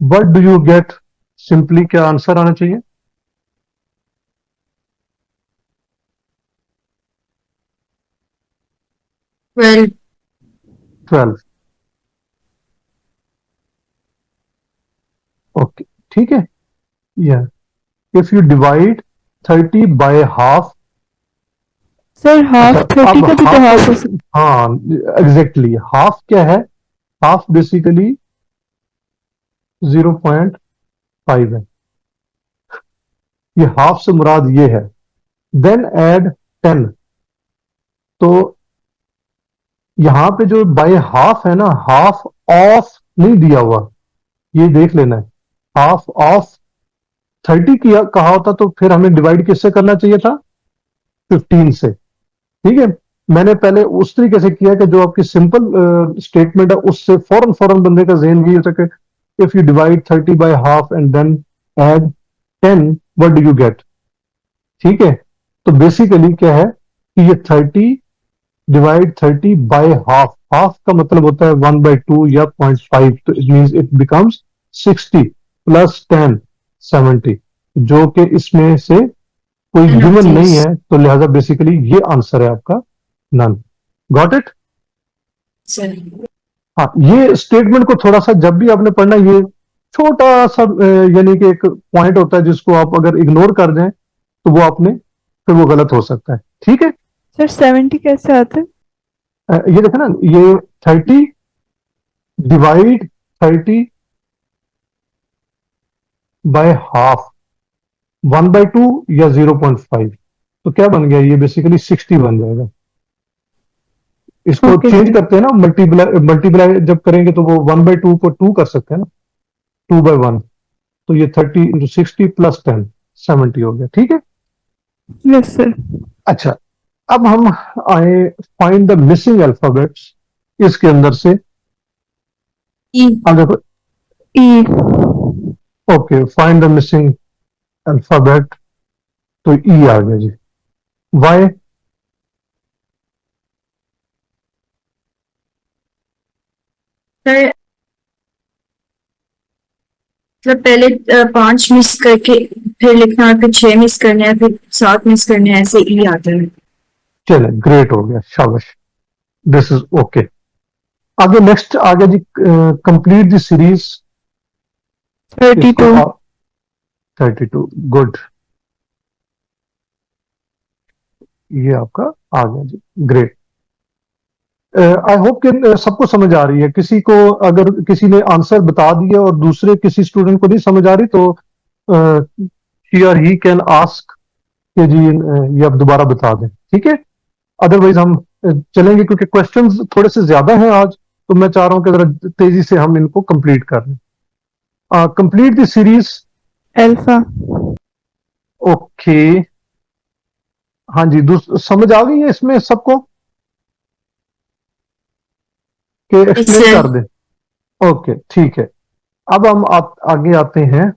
S1: what do you gate? Simply क्या आंसर आना चाहिए?
S2: 12।
S1: 12। ओके, ठीक है। या if you divide 30 by half,
S3: sir
S1: अच्छा,
S3: हाफ 30
S1: अब
S3: का भी तो
S1: हाफ,
S3: हाफ हो सकता
S1: हाँ एग्जैक्टली, हाफ क्या है? हाफ बेसिकली 0.5 है, ये हाफ से मुराद ये है। देन ऐड 10, तो यहां पे जो बाय हाफ है ना, हाफ ऑफ नहीं दिया हुआ, ये देख लेना है। हाफ ऑफ 30 किया कहा होता तो फिर हमें डिवाइड किससे करना चाहिए था? 15 से, ठीक है। मैंने पहले उस तरीके से किया कि जो आपकी सिंपल स्टेटमेंट है उससे फौरन फौरन बंदे का जहन ये होता है कि if you divide 30 by half and then add 10, what do you get? ठीक है, तो बेसिकली क्या है कि ये 30 डिवाइड 30 बाय हाफ, हाफ का मतलब होता है 1/2 या 0.5, तो it means it becomes 60 plus 10, 70, जो कि इसमें से कोई
S2: none of
S1: गिवन नहीं
S2: these।
S1: है, तो लिहाजा बेसिकली ये आंसर है आपका, नन। Got it?
S2: सर
S1: हाँ, ये स्टेटमेंट को थोड़ा सा जब भी आपने पढ़ना, ये छोटा सा यानी कि एक पॉइंट होता है जिसको आप अगर इग्नोर कर दें तो वो आपने फिर वो गलत हो सकता है, ठीक है।
S3: सर 70 कैसे आता है?
S1: ये देखा ना, ये 30 डिवाइड 30 बाय हाफ, 1/2 या 0.5, तो क्या बन गया? ये बेसिकली 60 बन जाएगा। इसको
S3: ओके
S1: चेंज
S3: सर।
S1: करते हैं ना, मल्टीप्लाई मल्टीप्लाई जब करेंगे तो वो 1/2 को 2 कर सकते हैं ना, 2/1, तो ये 30 × 60 प्लस 10, 70 हो गया, ठीक है।
S3: Yes sir.
S1: अच्छा, अब हम आए फाइंड द मिसिंग अल्फाबेट्स इसके अंदर से।
S2: ई।
S1: अब देखो,
S3: E.
S1: Okay, find the missing alphabet, तो ई आ गया जी। वाई?
S2: सर मतलब पहले 5 मिस करके फिर लिखना है, फिर 6 मिस करने हैं, फिर 7 मिस करने हैं, ऐसे ई आता है।
S1: चले, ग्रेट हो गया, शाबाश, दिस इज ओके। आगे नेक्स्ट आ गया जी, कंप्लीट द सीरीज। इसको
S3: 32।
S1: आप 32, गुड, ये आपका आ गया जी, ग्रेट। आई होप कि सबको समझ आ रही है। किसी को अगर किसी ने आंसर बता दिया और दूसरे किसी स्टूडेंट को नहीं समझ आ रही, तो ही और ही कैन आस्क कि जी ये आप दोबारा बता दें, ठीक है। अदरवाइज हम चलेंगे, क्योंकि क्वेश्चंस थोड़े से ज्यादा हैं आज, तो मैं चाह रहा हूं कि जरा तेजी से हम इनको कंप्लीट कर लें। Complete the series.
S3: Alpha.
S1: Okay, हाँ जी, समझ आ गई है इसमें सबको, कि
S2: एक
S1: एक्सप्लेन
S2: सर।
S1: कर दें? ओके, ठीक है। अब हम आगे आते हैं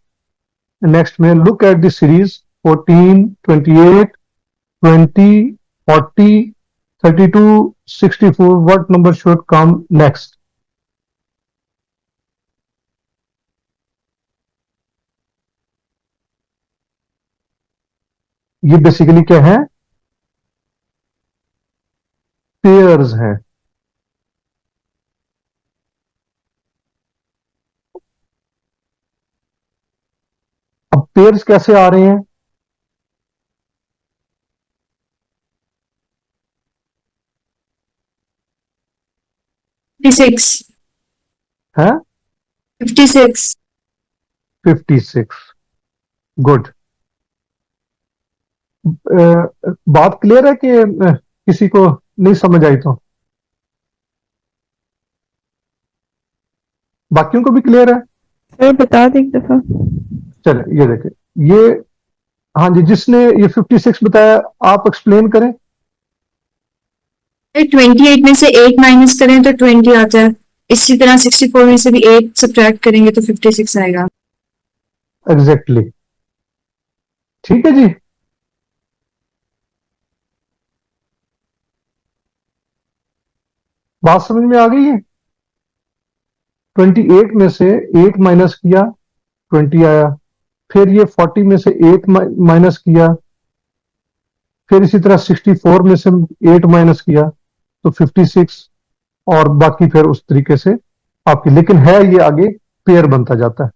S1: नेक्स्ट में. Look at the series 14, 28, 20, 40, 32, 64. What number should come next? ये बेसिकली क्या है? पेयर्स हैं. अब पेयर्स कैसे आ रहे हैं?
S2: सिक्स
S1: हैं
S2: 56
S1: 56. गुड. बात क्लियर है कि किसी को नहीं समझ आई तो बाकियों को भी क्लियर है?
S3: सर बता दें एक दफा.
S1: चले ये देखें. ये हाँ जी, जिसने ये 56 बताया आप एक्सप्लेन करें.
S2: 28 में से 8 माइनस करें तो 20 आता है. इसी तरह 64 में से भी 8 सब्ट्रैक्ट करेंगे तो 56 आएगा.
S1: एग्जैक्टली. ठीक है जी. बात समझ में आ गई है? 28 में से 8 माइनस किया 20 आया. फिर ये 40 में से 8 माइनस किया. फिर इसी तरह 64 में से 8 माइनस किया तो 56. और बाकी फिर उस तरीके से आपकी. लेकिन है ये आगे पेयर बनता जाता है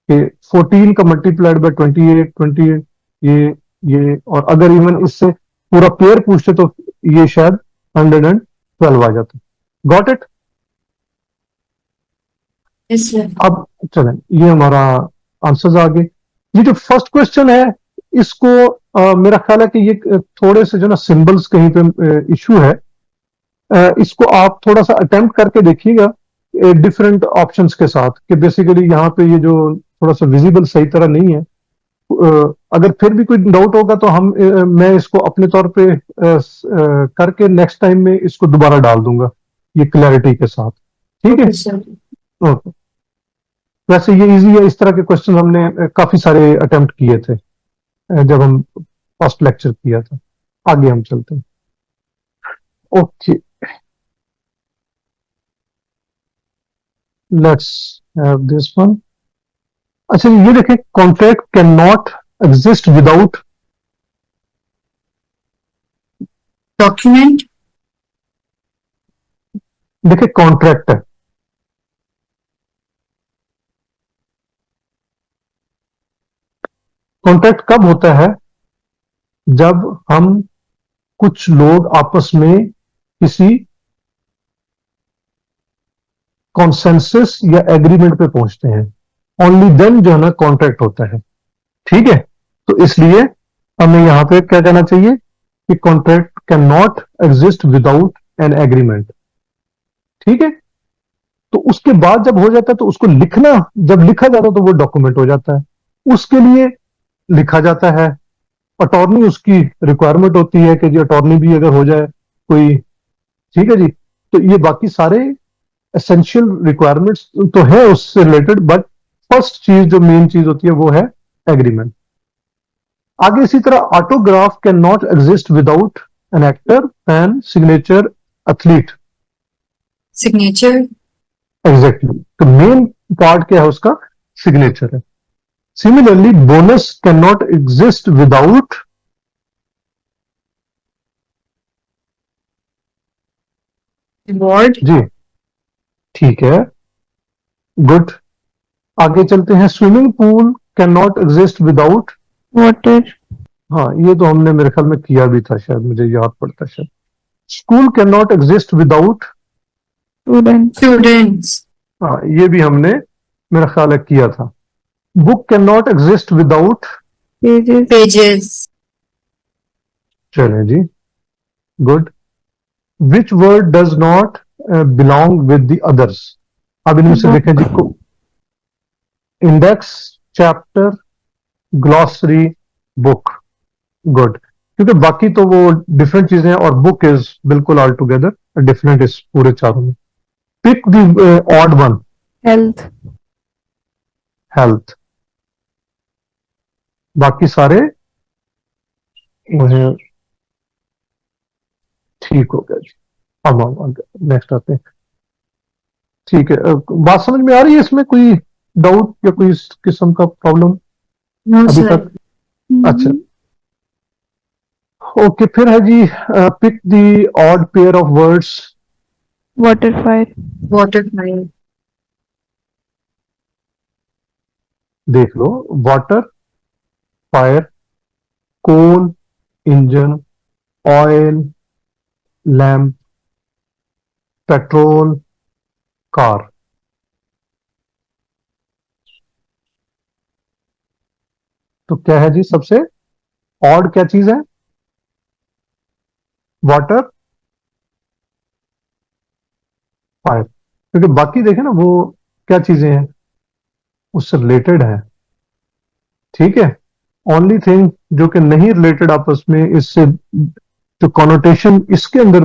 S1: कि 14 का मल्टीप्लाइड बाय 28, 28 ये और अगर इवन इससे पूरा पेयर पूछते तो ये शायद 112 आ जाता. Got it?
S2: Yes, sir.
S1: अब चलें, ये हमारा आंसर्स आ गए. ये जो फर्स्ट क्वेश्चन है इसको मेरा ख्याल है कि ये थोड़े से जो ना सिंबल्स कहीं पे इशू है. इसको आप थोड़ा सा अटेम्प्ट करके देखिएगा डिफरेंट ऑप्शंस के साथ कि बेसिकली यहाँ पे ये जो थोड़ा सा विजिबल सही तरह नहीं है. अगर फिर भी कोई डाउट होगा तो मैं इसको अपने तौर पे करके नेक्स्ट टाइम में इसको दोबारा डाल दूंगा ये क्लैरिटी के साथ. ठीक है.
S2: Okay, sir.
S1: ओके. वैसे ये इजी है. इस तरह के क्वेश्चन हमने काफी सारे अटेम्प्ट किए थे जब हम फर्स्ट लेक्चर किया था. आगे हम चलते हैं. Okay, let's have this one. अच्छा ये देखें, contract can not exist without.
S2: Document.
S1: देखिए कॉन्ट्रैक्ट है. कॉन्ट्रैक्ट कब होता है? जब हम कुछ लोग आपस में किसी कॉन्सेंसस या एग्रीमेंट पे पहुंचते हैं. ओनली देन जो है ना कॉन्ट्रैक्ट होता है. ठीक है. तो इसलिए हमें यहां पे क्या कहना चाहिए कि contract can not exist without an agreement. ठीक है. तो उसके बाद जब हो जाता है तो उसको लिखना, जब लिखा जाता है तो वो डॉक्यूमेंट हो जाता है. उसके लिए लिखा जाता है. अटॉर्नी उसकी रिक्वायरमेंट होती है कि जी अटॉर्नी भी अगर हो जाए कोई. ठीक है जी. तो ये बाकी सारे एसेंशियल रिक्वायरमेंट्स तो है उससे रिलेटेड, बट फर्स्ट चीज जो मेन चीज होती है वो है एग्रीमेंट. आगे इसी तरह autograph can not exist without an actor, pen, signature, athlete.
S2: Signature.
S1: Exactly. तो मेन पार्ट क्या है उसका? सिग्नेचर है. Similarly bonus can not exist without.
S2: Reward.
S1: जी ठीक है. गुड. आगे चलते हैं. Swimming pool can not exist without.
S3: Water.
S1: हाँ ये तो हमने मेरे ख्याल में किया भी था, शायद मुझे याद पड़ता है. शायद school can not exist without.
S3: Student.
S2: Students.
S1: हाँ ये भी हमने मेरा ख्याल है किया था. Book can not exist without.
S3: Pages.
S2: Pages.
S1: चलें जी. Good. Which word does not belong with the others. अब इनमें से देखें जी. Index, chapter, glossary, book. Good. क्योंकि बाकी तो वो डिफरेंट चीजें हैं और बुक इज बिल्कुल ऑल टुगेदर डिफरेंट इस पूरे चारों में. Pick the odd one.
S3: health,
S1: health. बाकी सारे वो हैं, ठीक हो गया जी। अब हम नेक्स्ट आते हैं। ठीक है, बात समझ में आ रही है? इसमें कोई डाउट या कोई इस किस्म का प्रॉब्लम
S2: नो
S1: अभी
S2: सर।
S1: तक? अच्छा, ओके। फिर है जी, pick the odd pair of words.
S3: water, fire,
S2: water fire.
S1: देख लो, water, fire, coal, engine, oil, lamp, petrol, car. तो क्या है जी सबसे ऑड क्या चीज है? Water, fire. क्योंकि बाकी देखे ना, वो क्या चीजें हैं, उससे रिलेटेड है। ठीक है, ओनली थिंग जो कि नहीं रिलेटेड आपस में, इससे जो कॉनोटेशन इसके अंदर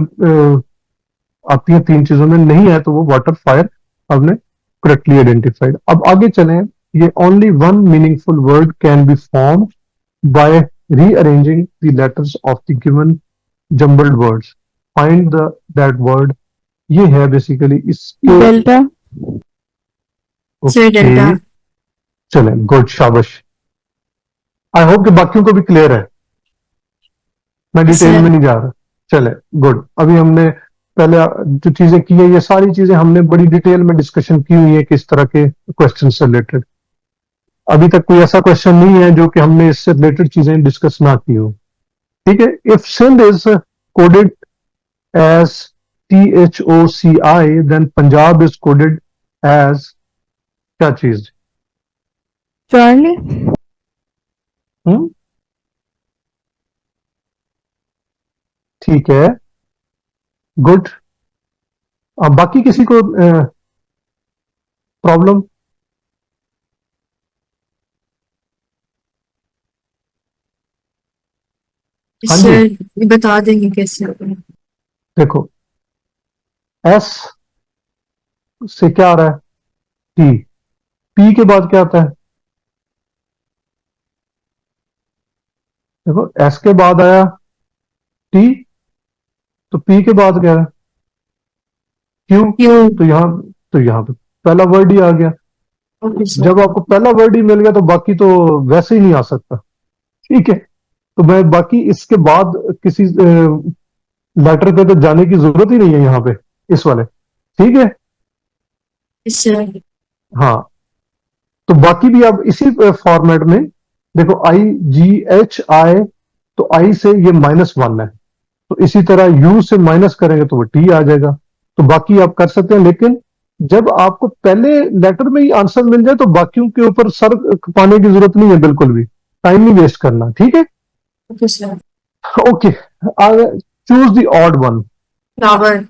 S1: आती है तीन चीजों में नहीं है, तो वो वाटर, फायर हमने करेक्टली आइडेंटिफाइड। अब आगे चलें। ये only one meaningful word can be form by rearranging the letters of the given jumbled words. Find the that word. ये है बेसिकली इसके।
S3: delta,
S2: sir
S1: okay,
S2: delta.
S1: चलें, गुड, शाबाश। आई होप कि बाकियों को भी क्लियर है, मैं डिटेल
S2: सर।
S1: में नहीं जा रहा। चले, गुड। अभी हमने पहले जो चीजें की है, ये सारी चीजें हमने बड़ी डिटेल में डिस्कशन की हुई है किस तरह के क्वेश्चन से रिलेटेड। अभी तक कोई ऐसा क्वेश्चन नहीं है जो कि हमने इससे रिलेटेड चीजें डिस्कस ना की हो। ठीक है, if Sindh is coded as THOCI, then Punjab is coded as क्या चीज?
S3: Charlie,
S1: हम्म, ठीक है, गुड। अब बाकी किसी को प्रॉब्लम? हाँ जी,
S2: सर ये बता देंगे कैसे होगा।
S1: देखो, एस से क्या आ रहा है? टी। पी के बाद क्या आता है? देखो, एस के बाद आया टी, तो पी के बाद क्या है? क्यू।
S2: क्यों।
S1: तो यहां पे पहला वर्ड ही आ गया।
S2: Okay sir.
S1: जब आपको पहला वर्ड ही मिल गया तो बाकी तो वैसे ही नहीं आ सकता। ठीक है, तो मैं बाकी इसके बाद किसी लेटर पे तो जाने की जरूरत ही नहीं है यहाँ पे, इस वाले। ठीक है,
S2: सर।
S1: हाँ। तो बाकी भी आप इसी फॉर्मेट में देखो, IGHI, तो आई से ये -1 है, तो इसी तरह यू से माइनस करेंगे तो वो टी आ जाएगा। तो बाकी आप कर सकते हैं, लेकिन जब आपको पहले लेटर में ही आंसर मिल जाए तो बाकियों के ऊपर सर पाने की जरूरत नहीं है, बिल्कुल भी टाइम नहीं वेस्ट करना। ठीक है,
S2: okay sir.
S1: Okay. Choose the odd one.
S2: Flower.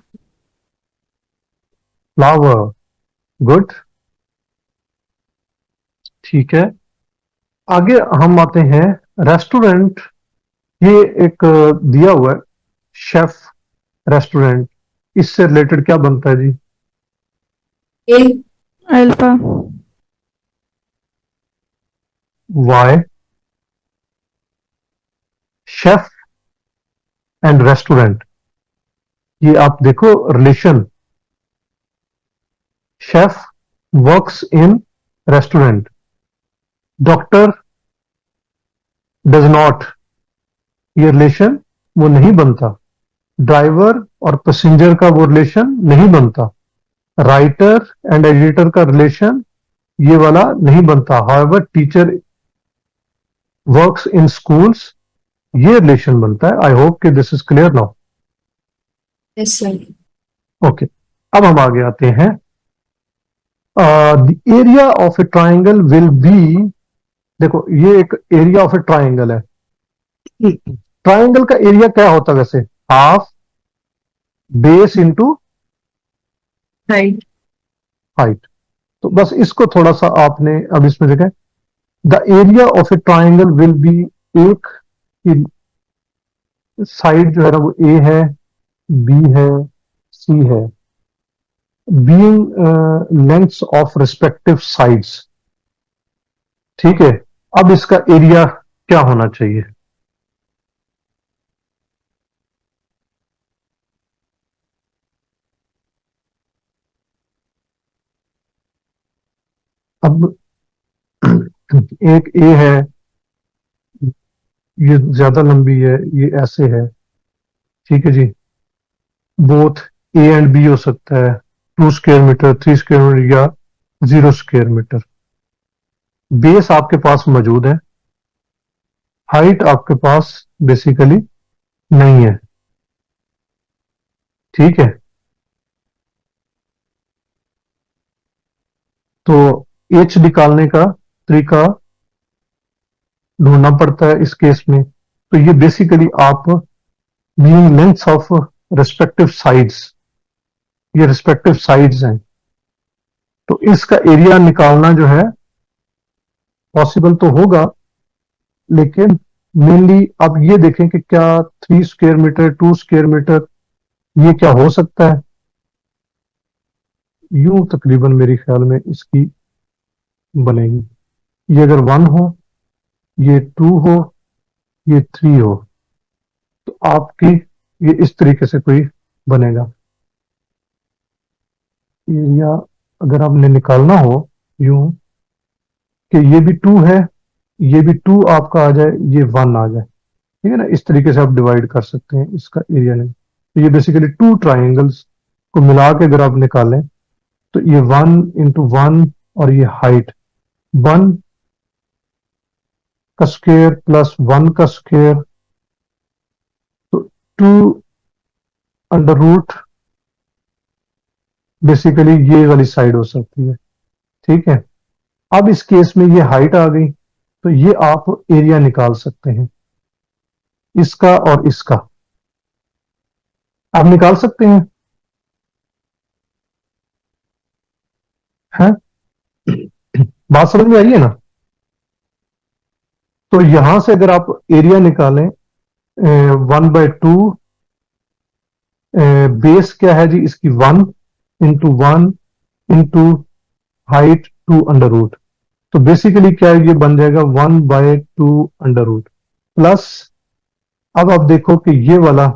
S1: Flower, good, ठीक है। आगे हम आते हैं, रेस्टोरेंट। ये एक दिया हुआ है, शेफ, रेस्टोरेंट। इससे रिलेटेड क्या बनता है जी?
S2: A.
S3: alpha,
S1: Y, chef and restaurant. ये आप देखो relation, chef works in restaurant, doctor does not, ये रिलेशन वो नहीं बनता। ड्राइवर और पैसेंजर का वो रिलेशन नहीं बनता। राइटर एंड एडिटर का रिलेशन ये वाला नहीं बनता। However teacher works in schools, ये रिलेशन बनता है। आई होप कि this is clear now.
S2: Yes sir.
S1: Okay, अब हम आगे आते हैं। The area of A triangle will be, देखो ये एक एरिया ऑफ ए ट्राइंगल है। ट्राइंगल का एरिया क्या होता है वैसे? Half base into
S2: right.
S1: Height. तो बस इसको थोड़ा सा आपने अब इसमें देखा, the area of A triangle will be, एक साइड जो है ना वो ए है, बी है, सी है। Being lengths of respective sides. ठीक है, अब इसका एरिया क्या होना चाहिए? अब एक ए है, ये ज्यादा लंबी है, ये ऐसे है। ठीक है जी, बोथ ए एंड बी हो सकता है, 2 स्क्वायर मीटर, 3 स्क्वायर मीटर या 0 स्क्वायर मीटर। बेस आपके पास मौजूद है, हाइट आपके पास बेसिकली नहीं है। ठीक है, तो एच निकालने का तरीका ढूंढना पड़ता है इस केस में। तो ये बेसिकली आप being lengths of respective sides, ये रिस्पेक्टिव साइड्स हैं, तो इसका एरिया निकालना जो है पॉसिबल तो होगा, लेकिन मेनली आप ये देखें कि क्या 3 स्क्वायर मीटर, 2 स्क्वायर मीटर, ये क्या हो सकता है? यूं तकरीबन मेरे ख्याल में इसकी बनेगी। ये अगर 1 हो, ये 2 हो, ये 3 हो, तो आपकी ये इस तरीके से कोई बनेगा एरिया। अगर आपने निकालना हो यूं कि ये भी 2 है, ये भी 2 आपका आ जाए, ये 1 आ जाए, ठीक है ना, इस तरीके से आप डिवाइड कर सकते हैं इसका एरिया नहीं। तो ये बेसिकली 2 ट्राइंगल्स को मिला के अगर आप निकालें तो ये 1 × 1 और ये हाइट 1 का स्क्वायर प्लस 1 का स्क्वायर, तो 2 अंडर रूट बेसिकली ये वाली साइड हो सकती है। ठीक है, अब इस केस में ये हाइट आ गई, तो ये आप एरिया निकाल सकते हैं इसका और इसका, आप निकाल सकते हैं। हैं? बात समझ में आई है ना? तो यहां से अगर आप एरिया निकालें 1/2, बेस क्या है जी इसकी 1 × 1 इंटू हाइट 2 अंडर रूट, तो बेसिकली क्या है, ये बन जाएगा 1/2 अंडर रूट प्लस, अब आप देखो कि ये वाला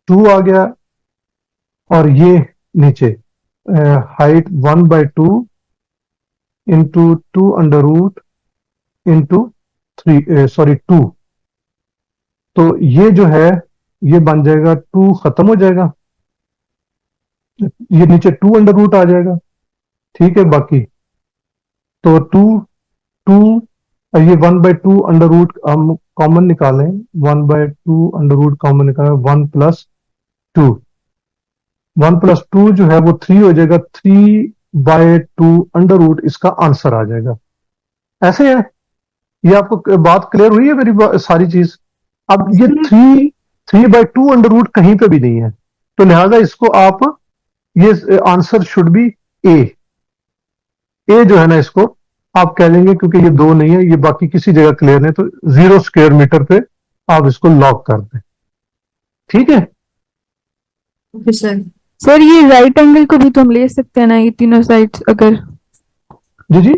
S1: 2 आ गया और ये नीचे height 1/2 into 2 under root into 2, तो ये जो है ये बन जाएगा 2 खत्म हो जाएगा, ये नीचे 2 अंडर रूट आ जाएगा। ठीक है, बाकी तो 2 ये 1/2 अंडर रूट हम कॉमन निकालें, 1/2 अंडर रूट कॉमन निकालें, 1 + 2, 1 + 2 जो है वो 3 हो जाएगा, 3/2 अंडर रूट इसका आंसर आ जाएगा। ऐसे है, ये आपको बात क्लियर हुई है मेरी सारी चीज? अब ये 3/2 अंडर रूट कहीं पे भी नहीं है, तो लिहाजा इसको आप, ये आंसर शुड बी ए। ए जो है ना, इसको आप कह लेंगे क्योंकि ये 2 नहीं है, ये बाकी किसी जगह क्लियर नहीं, तो 0 स्क्वायर मीटर पे आप इसको लॉक कर दें। ठीक है,
S2: ओके सर।
S3: सर ये राइट एंगल को भी तो हम ले सकते हैं ना, ये तीनों साइड्स,
S1: जी जी,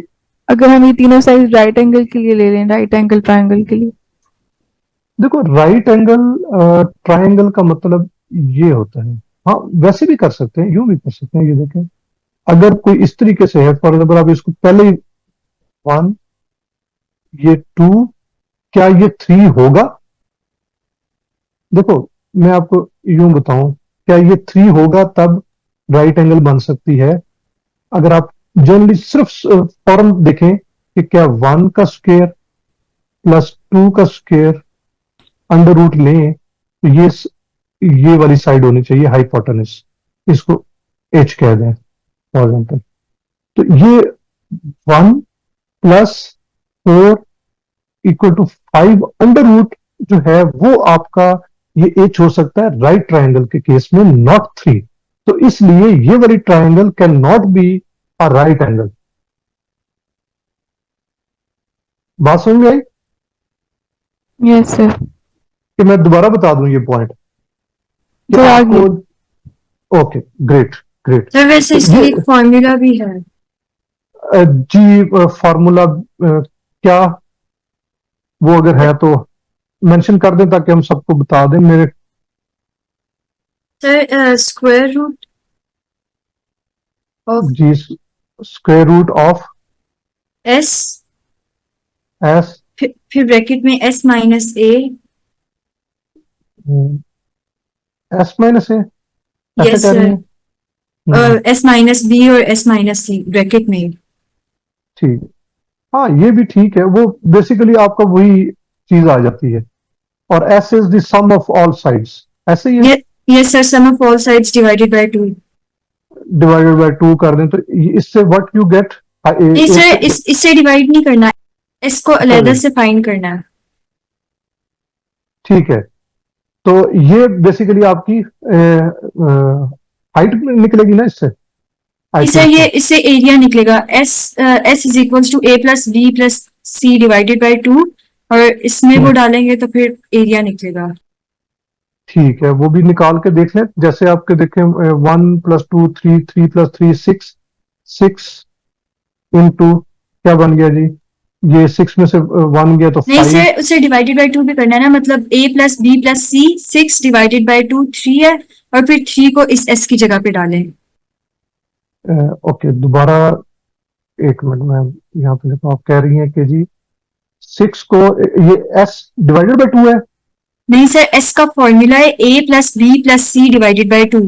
S3: अगर हम ये तीनों साइड राइट एंगल के लिए ले लें, राइट एंगल ट्रायंगल के लिए।
S1: देखो राइट एंगल ट्रायंगल का मतलब ये होता है, हाँ वैसे भी कर सकते हैं, यूं भी कर सकते हैं। ये देखें, अगर कोई इस तरीके से है, फॉर एग्जाम्पल आप इसको पहले ही 1, ये 2, क्या ये 3 होगा? देखो मैं आपको यूं बताऊं, क्या ये 3 होगा तब राइट एंगल बन सकती है। अगर आप जनरली सिर्फ फॉर्म देखें कि क्या 1 का स्क्वायर प्लस 2 का स्क्वायर अंडर रूट लें, तो ये वाली साइड होनी चाहिए हाइपोटेनस, इसको एच कह दें फॉर एग्जाम्पल। तो ये 1 + 4 = 5 अंडर रूट जो है वो आपका ये एच हो सकता है राइट ट्रायंगल के केस में, नॉट 3। तो इसलिए ये वाली triangle can not be a right angle. बात समझ में आई?
S3: Yes sir.
S1: कि मैं दोबारा बता दूं ये पॉइंट कि
S3: सर आगे।
S1: आपको, ओके ग्रेट। ग्रेट।
S2: सर वैसे इसके लिए एक फॉर्मूला भी है।
S1: जी फार्मूला क्या, वो अगर है तो मेंशन कर दें ताकि हम सबको बता दें। मेरे
S2: सर स्क्वायर रूट ऑफ
S1: जी square root of
S2: S,
S1: S,
S2: फिर ब्रैकेट में S minus A,
S1: S minus A, ऐसे
S2: यस
S1: कह रही
S2: सर,
S1: हैं?
S2: एस माइनस बी और एस माइनस सी ब्रैकेट में।
S1: ठीक, हाँ ये भी ठीक है। वो बेसिकली आपका वही चीज आ जाती है। और S is the sum of all sides, ऐसे ही है।
S2: ये yes sir, sum of all sides divided by 2।
S1: Divided by 2 कर दें तो इससे व्हाट यू गेट,
S2: नहीं
S1: एक
S2: सर, इससे डिवाइड नहीं करना, एस को अलग
S1: चलें,
S2: से फाइंड करना है।
S1: ठीक है। तो ये बेसिकली आपकी हाइट निकलेगी ना इससे, आई
S2: सर
S1: थिंक
S2: ये
S1: सो।
S2: इससे एरिया निकलेगा, S S is equals to A plus B plus C divided by 2, और इसमें वो डालेंगे तो फिर एरिया निकलेगा।
S1: ठीक है, वो भी निकाल के देख लें। जैसे आपके देखें 1 + 2 3, 3 + 3 6, 6 इंटू क्या बन गया जी, ये 6 में से 1 गया तो
S2: नहीं
S1: 5।
S2: सर, उसे डिवाइडेड बाय 2 भी करना है ना, मतलब A plus B plus C, 6 divided by 2 3 है, और फिर 3 को इस एस की जगह पे डालें।
S1: ओके दोबारा एक मिनट में यहाँ पे देखो, आप कह रही हैं कि जी 6 को ये एस डिवाइडेड बाय 2 है।
S2: नहीं सर, एस का फॉर्मूला है A plus B plus C divided by 2।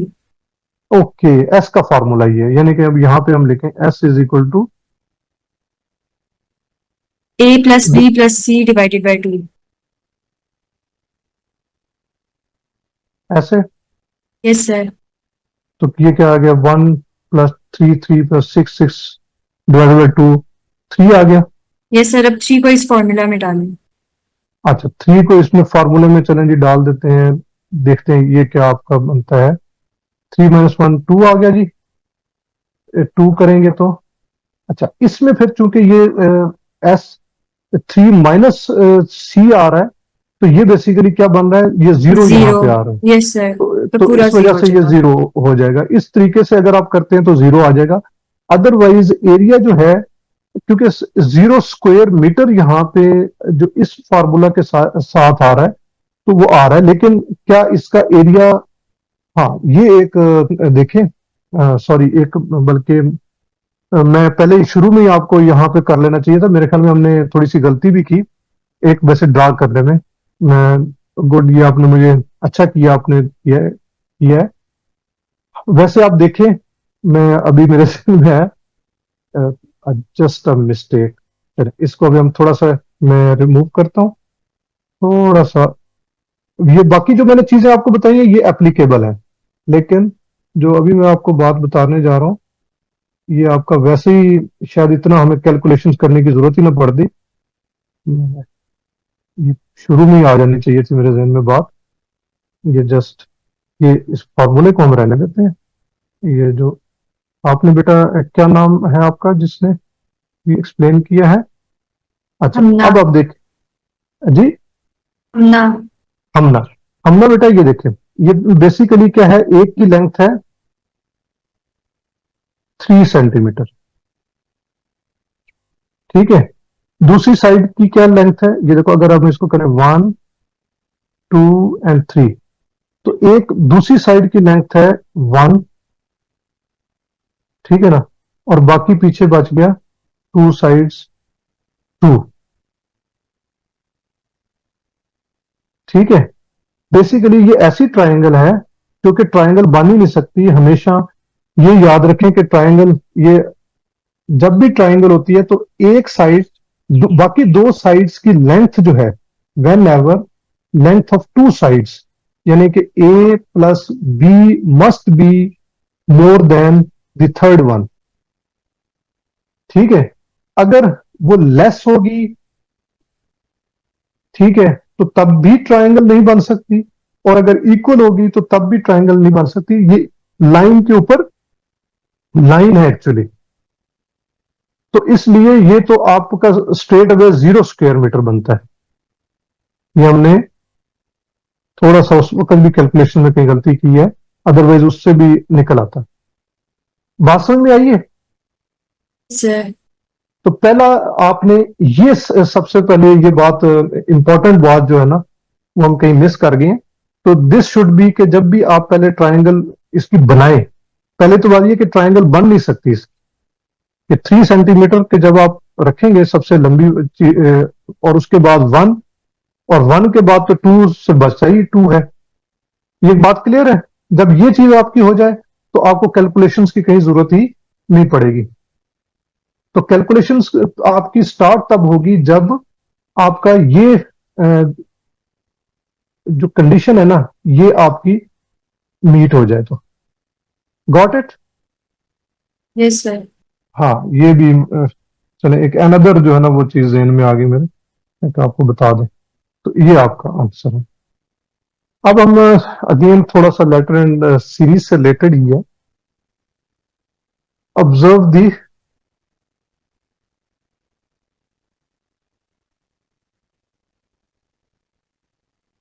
S1: Okay, S का फॉर्मूला ये है, यानी कि अब यहाँ पे हम लिखें S is equal to
S2: A plus B plus C divided by 2।
S1: ऐसे।
S2: Yes sir.
S1: तो ये क्या आ गया, 1 + 3 3 + 6 6 डिवाइडेड बाय 2 3 आ गया।
S2: यस सर, अब 3 को इस फॉर्मूला में डालें।
S1: अच्छा 3 को इसमें फार्मूले में चलें जी, डाल देते हैं। देखते हैं ये क्या आपका बनता है। 3 - 1 2 आ गया जी। 2 करेंगे तो अच्छा, इसमें फिर चूंकि ये एस 3 - सी आ रहा है, तो ये बेसिकली क्या बन रहा है, ये जीरो यहाँ
S2: जीरो।
S1: पे आ रहा है।
S2: यस सर, तो
S1: तो
S2: पूरा
S1: इस वजह
S2: जीरो हो
S1: से ये
S2: जाएगा।
S1: जीरो हो जाएगा। इस तरीके से अगर आप करते हैं तो जीरो आ जाएगा। अदरवाइज एरिया जो है, क्योंकि 0 स्क्वायर मीटर यहाँ पे जो इस फार्मूला के साथ आ रहा है, तो वो आ रहा है, लेकिन क्या इसका एरिया, हाँ ये एक देखें, सॉरी एक बल्कि मैं पहले ही शुरू में ही आपको यहाँ पे कर लेना चाहिए था। मेरे ख्याल में हमने थोड़ी सी गलती भी की एक वैसे ड्रा करने में। मैं गुड, ये आपने मुझे अच्छा किया, आपने किया है। वैसे आप देखें, मैं अभी मेरे से में है जस्ट अ मिस्टेक। इसको अभी हम थोड़ा सा मैं रिमूव करता हूँ थोड़ा सा। ये बाकी जो मैंने चीजें आपको बताई है ये एप्लीकेबल है, लेकिन जो अभी मैं आपको बात बताने जा रहा हूँ, ये आपका वैसे ही शायद इतना हमें कैलकुलेशंस करने की जरूरत ही ना पड़ती। ये शुरू में ही आ जानी चाहिए थी मेरे जहन में बात। ये जस्ट ये इस फॉर्मूले को हम रहने देते हैं। ये जो आपने बेटा क्या नाम है आपका जिसने ये एक्सप्लेन किया है? अच्छा
S2: हमना।
S1: अब आप देख जी,
S2: हमना।
S1: हमना। हमना बेटा ये देखें, ये बेसिकली क्या है, एक की लेंथ है 3 सेंटीमीटर, ठीक है। दूसरी साइड की क्या लेंथ है, ये देखो अगर हम इसको करें 1 2 और 3, तो एक दूसरी साइड की लेंथ है 1, ठीक है ना, और बाकी पीछे बच गया 2 साइड्स 2, ठीक है। बेसिकली ये ऐसी ट्रायंगल है क्योंकि ट्रायंगल बन ही नहीं सकती हमेशा। ये याद रखें कि ट्रायंगल, ये जब भी ट्रायंगल होती है तो एक साइड बाकी 2 साइड्स की लेंथ जो है, whenever length of 2 sides, यानी कि A plus B must be more than the third one, ठीक है। अगर वो लेस होगी, ठीक है, तो तब भी ट्रायंगल नहीं बन सकती, और अगर इक्वल होगी तो तब भी ट्रायंगल नहीं बन सकती। ये लाइन के ऊपर लाइन है एक्चुअली। तो इसलिए ये तो आपका स्ट्रेट अवे 0 स्क्वायर मीटर बनता है। ये हमने थोड़ा सा उस वक्त भी कैलकुलेशन में कहीं गलती की है, अदरवाइज उससे भी निकल आता। बात समझ में आई है?
S2: सर
S1: तो पहला आपने ये सबसे पहले ये बात, इंपॉर्टेंट बात जो है ना, वो हम कहीं मिस कर गए हैं। तो दिस शुड बी कि जब भी आप पहले ट्राइंगल इसकी बनाए, पहले तो बात ये कि ट्राइंगल बन नहीं सकती इसकी, कि 3 सेंटीमीटर के जब आप रखेंगे सबसे लंबी और उसके बाद 1, और 1 के बाद तो 2 से बचता ही 2 है। ये बात क्लियर है? जब ये चीज आपकी हो जाए तो आपको कैलकुलेशंस की कहीं जरूरत ही नहीं पड़ेगी। तो कैलकुलेशंस आपकी स्टार्ट तब होगी जब आपका ये जो कंडीशन है ना, ये आपकी मीट हो जाए तो। Got it?
S2: यस सर
S1: हाँ, ये भी चले एक अनदर जो है ना वो चीज जहन में आ गई मेरे, मैं तो आपको बता दें। तो ये आपका आंसर है। अब हम अगेन थोड़ा सा लेटर एंड सीरीज से रिलेटेड ही है। ऑब्जर्व दी,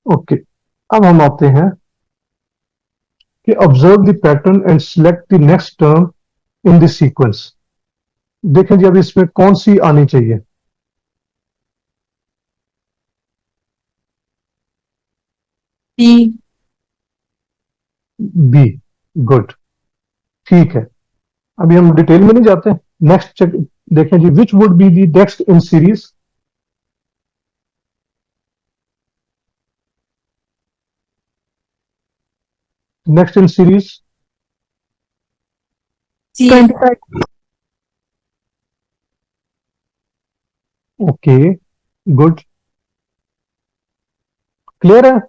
S1: ओके, अब हम आते हैं कि observe the pattern and select the next term in the sequence. देखें जी, अब इसमें कौन सी आनी चाहिए?
S2: B
S1: B. गुड, ठीक है। अभी हम डिटेल में नहीं जाते। नेक्स्ट चेक, देखें जी, which would be the next in series? Next in series,
S2: C
S3: 25.
S1: Okay, good, clear है?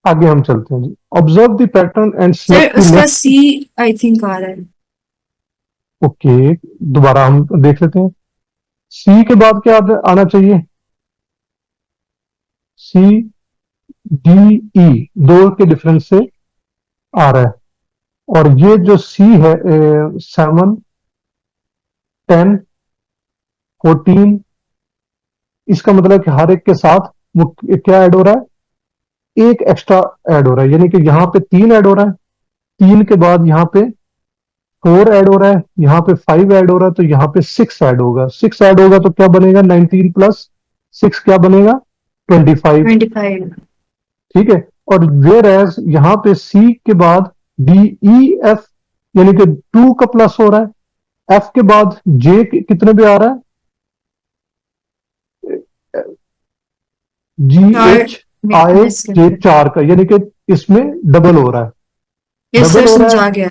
S1: आगे हम चलते हैं जी। Observe the pattern and
S2: sir
S1: select the
S2: उसका
S1: नेक्स्ट।
S2: सी आई थिंक आ रहा है
S1: ओके, दोबारा हम देख लेते हैं। सी के बाद क्या आना चाहिए? सी डी ई, दो के डिफरेंस से आ रहा है। और ये जो सी है, 7, 10, 14, इसका मतलब कि हर एक के साथ वो क्या ऐड हो रहा है? एक एक्स्ट्रा ऐड हो रहा है, यानी कि यहाँ पे 3 ऐड हो रहा है, 3 के बाद यहाँ पे 4 ऐड हो रहा है, यहाँ पे 5 ऐड हो रहा है, तो यहाँ पे 6 ऐड होगा। 6 ऐड होगा तो क्या बनेगा? 19 प्लस 6 क्या बनेगा? 25।
S2: 25
S1: ठीक है। और वेर एज यहाँ पे सी के बाद डी ई एफ, यानी कि 2 का प्लस हो रहा है। एफ के बाद जे कितने पे आ रहा है? जी
S2: चार
S1: एच आई
S2: मिस
S1: जे,
S2: कर
S1: 4 का, यानी कि इसमें डबल हो रहा है।
S2: यस सर
S1: डबल हो रहा है।
S2: समझा गया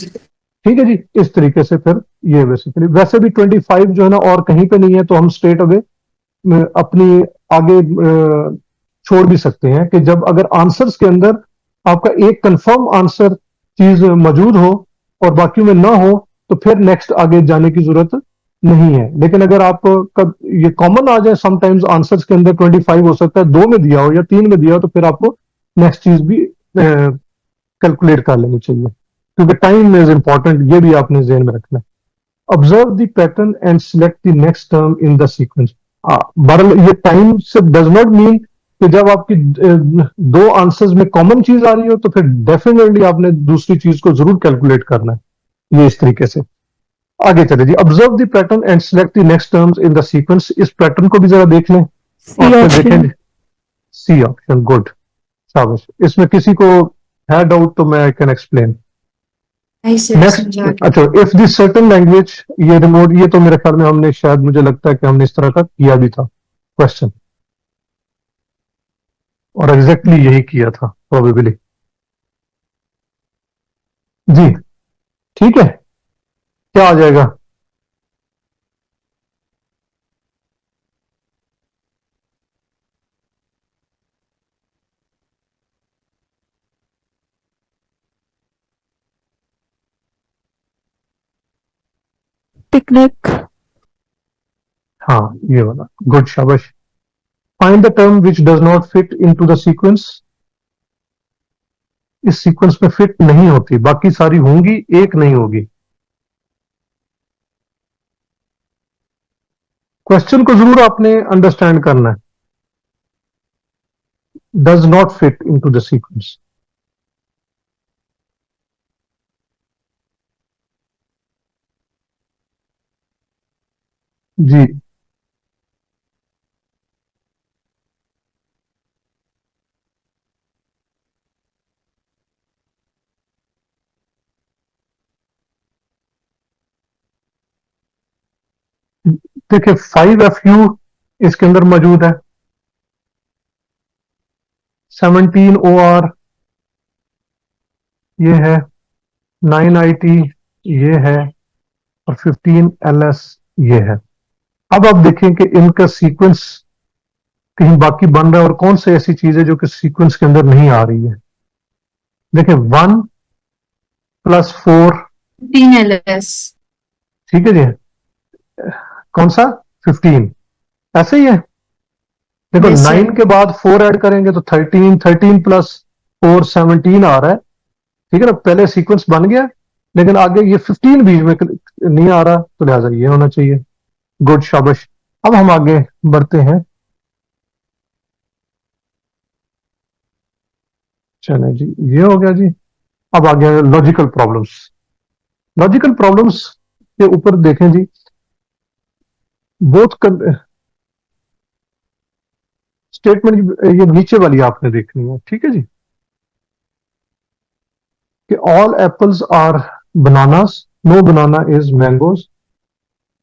S1: ठीक है जी। इस तरीके से फिर ये बेसिकली, वैसे भी 25 जो है ना और कहीं पे नहीं है, तो हम स्ट्रेट अवे अपनी आगे छोड़ भी सकते हैं कि जब अगर आंसर्स के अंदर आपका एक कंफर्म आंसर चीज मौजूद हो और बाकी में ना हो, तो फिर नेक्स्ट आगे जाने की जरूरत नहीं है। लेकिन अगर आप कब ये कॉमन आ जाए, समटाइम्स आंसर्स के अंदर 25 हो सकता है, 2 में दिया हो या 3 में दिया हो, तो फिर आपको नेक्स्ट चीज भी कैलकुलेट कर लेनी चाहिए, क्योंकि टाइम इज इंपॉर्टेंट, ये भी आपने जहन में रखना है। Observe the pattern and select the next term in the sequence. बहरहाल ये टाइम से डज नॉट मीन कि जब आपकी दो आंसर्स में कॉमन चीज आ रही हो तो फिर डेफिनेटली आपने दूसरी चीज को जरूर कैलकुलेट करना है। ये इस तरीके से आगे चले जी। Observe the pattern and select the next terms in the sequence. इस पैटर्न को भी जरा देख लें
S3: C
S1: और फिर
S3: option.
S1: देखें। सी ऑप्शन, गुड, शाबाश। इसमें किसी को है डाउट तो मैं आई कैन एक्सप्लेन।
S2: नहीं सर
S1: नेक्स्ट,
S2: समझा गया
S1: अच्छा, इफ दिस सर्टन लैंग्वेज, ये रिमोट, ये तो मेरे ख्याल में हमने शायद, मुझे लगता है कि हमने इस तरह का किया भी था क्वेश्चन, और एग्जैक्टली यही किया था प्रोबेबली। जी, ठीक है। क्या आ जाएगा?
S3: Picnic.
S1: हाँ, ये वाला, गुड, शाबाश। Find the term which does not fit into the sequence. इस सीक्वेंस में फिट नहीं होती, बाकी सारी होंगी, एक नहीं होगी। क्वेश्चन को जरूर आपने अंडरस्टैंड करना है। Does not fit into the sequence. जी देखिए 5FU इसके अंदर मौजूद है, 17OR ये है, 9IT ये है, और 15LS ये है। अब आप देखें कि इनका सीक्वेंस कहीं बाकी बन रहा है और कौन सी ऐसी चीज है जो कि सीक्वेंस के अंदर नहीं आ रही है। देखिए 1 + 4,
S2: 15 LS।
S1: ठीक है जी, कौन सा 15, ऐसे ही है। देखो
S2: यस सर।
S1: 9 के बाद 4 ऐड करेंगे तो 13, 13 + 4 17 आ रहा है, ठीक है ना, पहले सीक्वेंस बन गया, लेकिन आगे ये 15 बीच में नहीं आ रहा, तो लिहाजा ये होना चाहिए। गुड, शाबाश। अब हम आगे बढ़ते हैं। चले जी, ये हो गया जी। अब आ गया लॉजिकल प्रॉब्लम्स। लॉजिकल प्रॉब्लम्स के ऊपर देखें जी, बोथ स्टेटमेंट ये नीचे वाली आपने देखनी है, ठीक है जी, कि all apples are bananas, no banana is mangoes,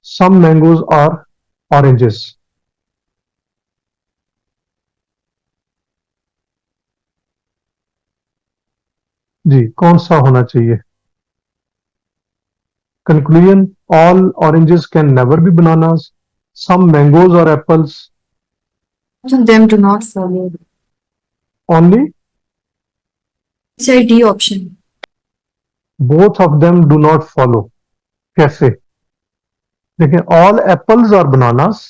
S1: some mangoes are oranges. जी, कौन सा होना चाहिए? Conclusion, all oranges can never be bananas, some mangoes are apples,
S2: Both of them do not follow.
S1: Only
S2: Say D option.
S1: Both of them do not follow. कैसे? देखिए ऑल एप्पल्स और बनानास,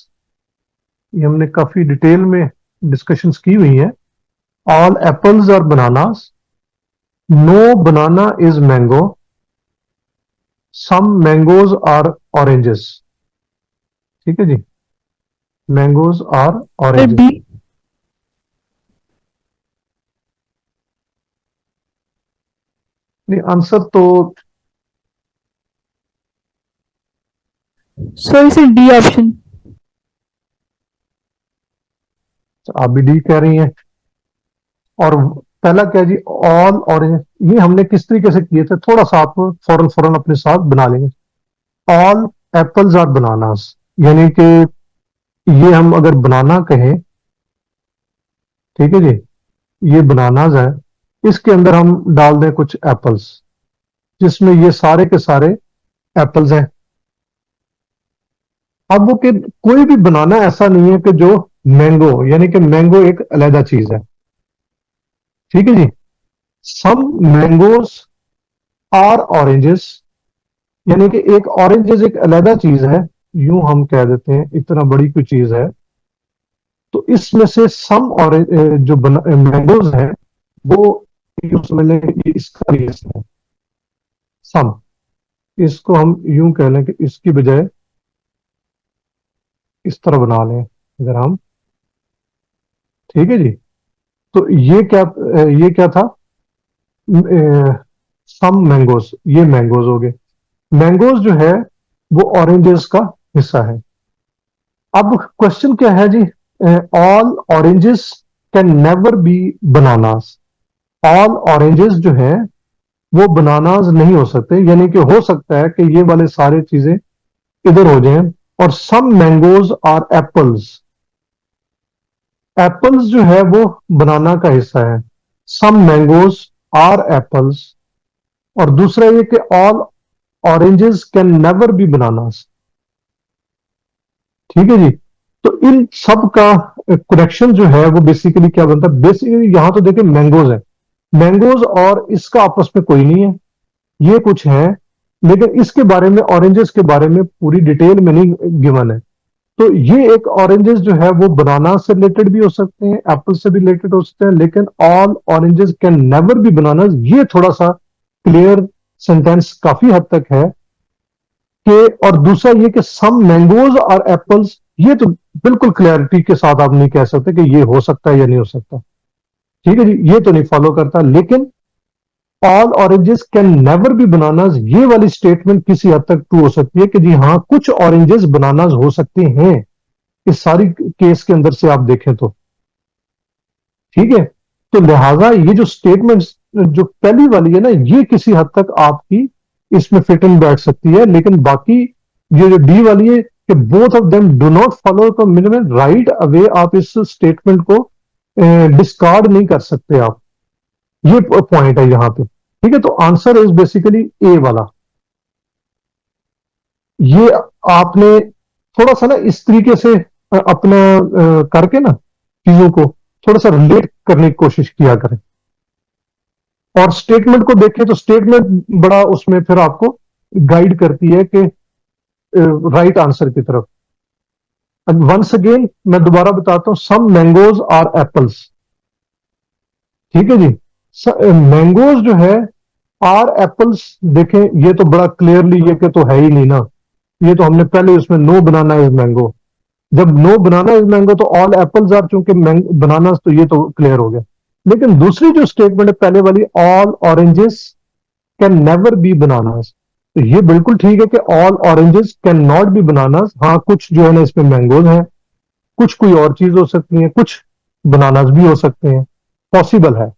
S1: ये हमने काफी डिटेल में डिस्कशंस की हुई हैं। ऑल एप्पल्स और bananas, no banana is mango, some mangoes are oranges, ठीक है जी, मैंगोज आर ऑरेंजेस।
S3: डी।
S1: नहीं, आंसर तो
S3: सॉरी सर, डी ऑप्शन।
S1: आप भी डी कह रही हैं। और पहला क्या जी, ऑल ऑरेंज, ये हमने किस तरीके से किए थे, थोड़ा सा आप फौरन फौरन अपने साथ बना लेंगे। ऑल एप्पल्स आर बनानास, यानी कि ये हम अगर बनाना कहें, ठीक है जी, ये बनानाज है, इसके अंदर हम डाल दें कुछ एप्पल्स, जिसमें ये सारे के सारे एप्पल्स हैं। अब वो कि कोई भी बनाना ऐसा नहीं है कि जो मैंगो, यानी कि मैंगो एक अलहदा चीज है, ठीक है जी। सम मैंगोज आर ऑरेंजेस, यानी कि एक ऑरेंजेस एक अलहदा चीज है, यूं हम कह देते हैं इतना बड़ी कोई चीज है, तो इसमें से सम ऑरेंज जो मैंगोज हैं वो यूं समझ लें कि ये इसका भी हिस्सा है, सम, इसको हम यूं कह लें कि इसकी बजाय इस तरह बना लें अगर हम, ठीक है जी। तो ये क्या था, सम मैंगोज, ये मैंगोज हो गए। मैंगोज जो है वो ऑरेंजेस का हिस्सा है। अब क्वेश्चन क्या है जी, all oranges can never be bananas, all oranges जो है वो बनानास नहीं हो सकते, यानी कि हो सकता है कि ये वाले सारे चीजें इधर हो जाएं। और सम मैंगोज आर एप्पल्स, एप्पल्स जो है वो बनाना का हिस्सा है, सम मैंगोज आर एप्पल्स। और दूसरा ये कि all oranges can never be bananas, ठीक है जी। तो इन सब का कनेक्शन जो है वो बेसिकली क्या बनता है, बेसिकली यहां तो देखिए मैंगोज है, मैंगोज और इसका आपस में कोई नहीं है, ये कुछ है, लेकिन इसके बारे में, ऑरेंजेस के बारे में पूरी डिटेल में नहीं गिवन है। तो ये एक ऑरेंजेस जो है वो बनाना से रिलेटेड भी हो सकते हैं, एप्पल से भी रिलेटेड हो सकते हैं, लेकिन all oranges can never be banana, ये थोड़ा सा क्लियर सेंटेंस काफी हद तक है कि, और दूसरा ये कि सम मैंगोज और एप्पल्स, ये तो बिल्कुल क्लैरिटी के साथ आप नहीं कह सकते कि ये हो सकता है या नहीं हो सकता, ठीक है जी, ये तो नहीं फॉलो करता। लेकिन all oranges can never be bananas, ये वाली स्टेटमेंट किसी हद तक ट्रू हो सकती है कि जी हाँ कुछ ऑरेंजेस बनानास हो सकते हैं, इस सारी केस के अंदर से आप देखें तो। ठीक है, तो लिहाजा ये जो स्टेटमेंट जो पहली वाली है ना, ये किसी हद तक आपकी इसमें फिट इन बैठ सकती है, लेकिन बाकी ये जो डी वाली है कि both of them do not follow, तो मिनिमम राइट अवे आप इस स्टेटमेंट को डिस्कार्ड नहीं कर सकते आप, ये पॉइंट है यहां पे। ठीक है, तो आंसर इज बेसिकली ए वाला। ये आपने थोड़ा सा ना इस तरीके से अपना करके ना चीजों को थोड़ा सा रिलेट करने की कोशिश किया करें, और स्टेटमेंट को देखें तो स्टेटमेंट बड़ा उसमें फिर आपको गाइड करती है कि राइट आंसर की तरफ। वंस अगेन मैं दोबारा बताता हूं, सम मैंगोज आर एप्पल्स। ठीक है जी, मैंगोज जो है आर एप्पल्स, देखें ये तो बड़ा क्लियरली ये कि तो है ही नहीं ना, ये तो हमने पहले उसमें नो बनाना इज मैंगो, जब नो बनाना इज मैंगो तो ऑल एप्पल्स आर, चूंकि बनाना तो ये तो क्लियर हो गया। लेकिन दूसरी जो स्टेटमेंट है पहले वाली, all oranges can never be bananas, तो ये बिल्कुल ठीक है कि all oranges can not B bananas. हाँ कुछ जो है ना इसमें मैंगोज हैं, कुछ कोई और चीज हो सकती है, कुछ बनानास भी हो सकते हैं, पॉसिबल है।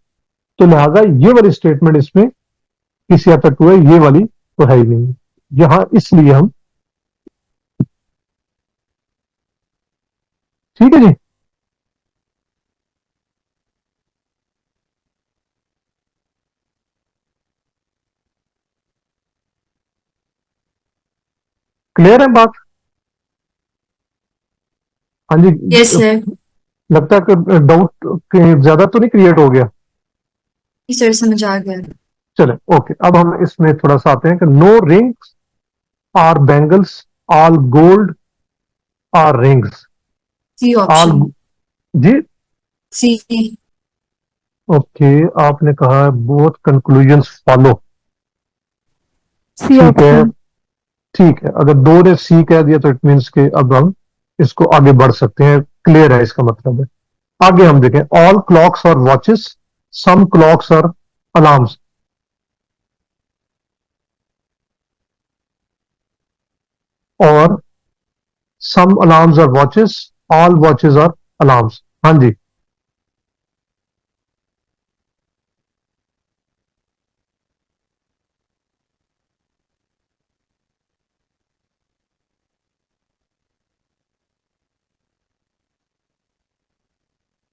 S1: तो लिहाजा ये वाली स्टेटमेंट इसमें किसी हद तक हुआ, ये वाली तो है ही नहीं यहां, इसलिए हम। ठीक है जी, क्लियर है बात? हाँ जी,
S2: यस सर।
S1: लगता है कि डाउट ज्यादा तो नहीं क्रिएट हो गया।
S2: सर समझ आ गया।
S1: चले ओके, अब हम इसमें थोड़ा सा आते हैं कि no rings are bangles, all gold are rings.
S2: C
S1: all,
S2: option.
S1: जी
S2: सी।
S1: ओके, आपने कहा बोथ कंक्लूजन्स फॉलो।
S3: सी
S1: ठीक है,
S3: ऑप्शन।
S1: ठीक है, अगर दो ने सी कह दिया तो इट मीन्स के अब हम इसको आगे बढ़ सकते हैं, क्लियर है इसका मतलब है। आगे हम देखें, ऑल क्लॉक्स और वॉचेस, सम क्लॉक्स और अलार्म्स। और सम अलार्म्स और वॉचेस, ऑल वॉचेस और अलार्म्स। हाँ जी,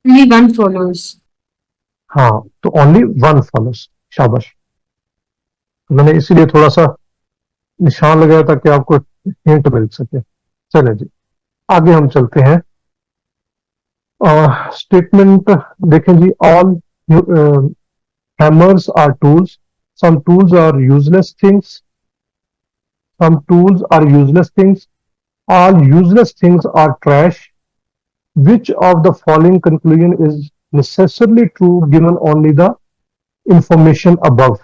S2: ओनली वन फॉलोज।
S1: हाँ, तो ओनली वन फॉलोस, शाबाश। मैंने इसीलिए थोड़ा सा निशान लगाया था कि आपको हिंट मिल सके। चले जी, आगे हम चलते हैं। स्टेटमेंट देखें जी, all hammers are tools, some tools are useless things, some tools are useless things, all useless things are trash, which of the following conclusion is necessarily true given only the information above?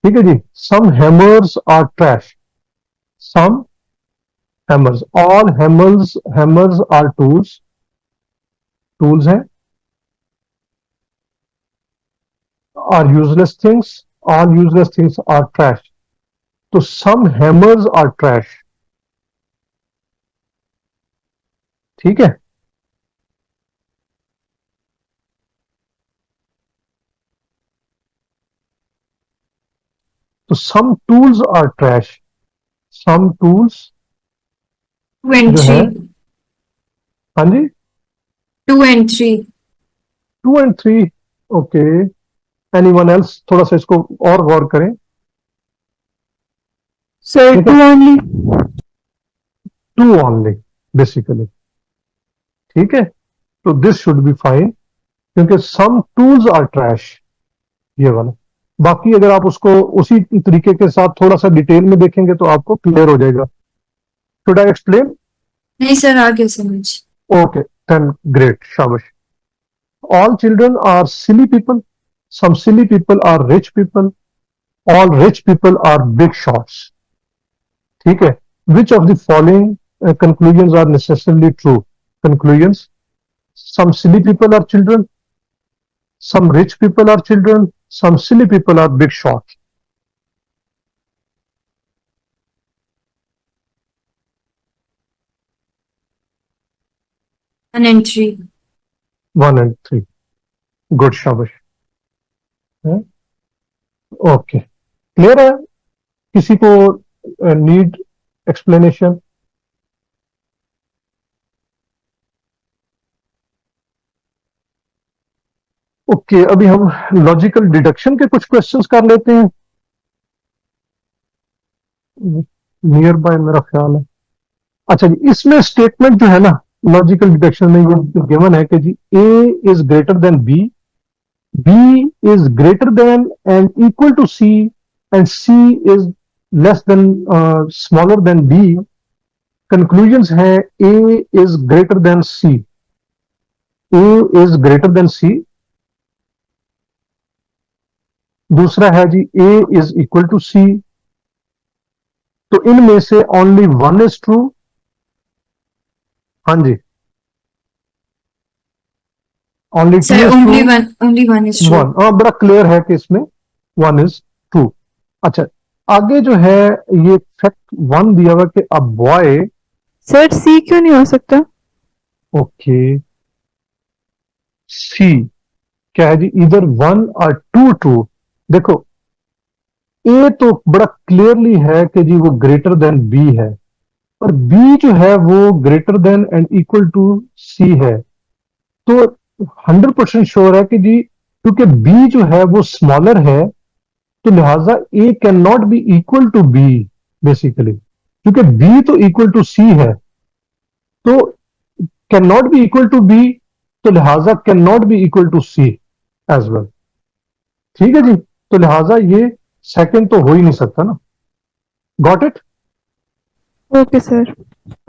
S1: ठीक है जी, some hammers are trash, some hammers, all hammers are tools हैं, are useless things, all useless things are trash, तो some hammers are trash। ठीक है, तो some tools are trash, some tools
S2: two and
S1: जो
S2: थ्री।
S1: है, हाँ जी,
S2: 2 and 3।
S1: 2 and 3, okay. Anyone else, थोड़ा सा इसको और गौर करें।
S3: सर
S1: ठीक
S3: टू
S1: है,
S3: ओनली।
S1: To only basically. ठीक है, तो दिस शुड बी फाइन, क्योंकि सम टूल्स आर ट्रैश, ये वाला। बाकी अगर आप उसको उसी तरीके के साथ थोड़ा सा डिटेल में देखेंगे तो आपको क्लियर हो जाएगा। Should I explain?
S2: नहीं सर आ गया समझ।
S1: ओके, देन ग्रेट, शाबाश। All children are silly people, some silly people are rich people, all rich people are big shots. ठीक है, which of the following conclusions are necessarily true? Conclusions, some silly people are children, some rich people are children, some silly people are big shots.
S2: One and three.
S1: 1 and 3. Good, शाबाश. ओके, क्लियर है? किसी को नीड एक्सप्लेनेशन? ओके, अभी हम लॉजिकल डिडक्शन के कुछ क्वेश्चंस कर लेते हैं. नियर बाय मेरा ख्याल है. अच्छा जी, इसमें स्टेटमेंट जो है ना लॉजिकल डिडक्शन में ये गिवन है कि जी A is greater than B, B is greater than and equal to C, and C is less than smaller than B. Conclusions है A is greater than C, A is greater than C. दूसरा है जी A is equal to C. तो इनमें से ओनली वन इज ट्रू. हाँ जी, only two
S2: Sir,
S1: is
S2: only
S1: true.
S2: one. Only one is true.
S1: One, हाँ, बड़ा क्लियर है कि इसमें वन इज ट्रू. अच्छा, आगे जो है ये फैक्ट वन दिया हुआ कि अ बॉय.
S3: सर सी क्यों नहीं हो सकता?
S1: ओके, सी क्या है जी? इधर वन और टू ट्रू. देखो, ए तो बड़ा क्लियरली है कि जी वो ग्रेटर देन बी है, और बी जो है वो greater than and equal to C है. तो 100% श्योर है कि जी क्योंकि बी जो है वो स्मॉलर है, तो लिहाजा A can not be equal to B basically, क्योंकि बी तो इक्वल टू सी है. तो can not be equal to B, तो लिहाजा can not be equal to C as well. ठीक है जी, तो लिहाजा ये सेकंड तो हो ही नहीं सकता ना. Got it?
S3: Okay sir.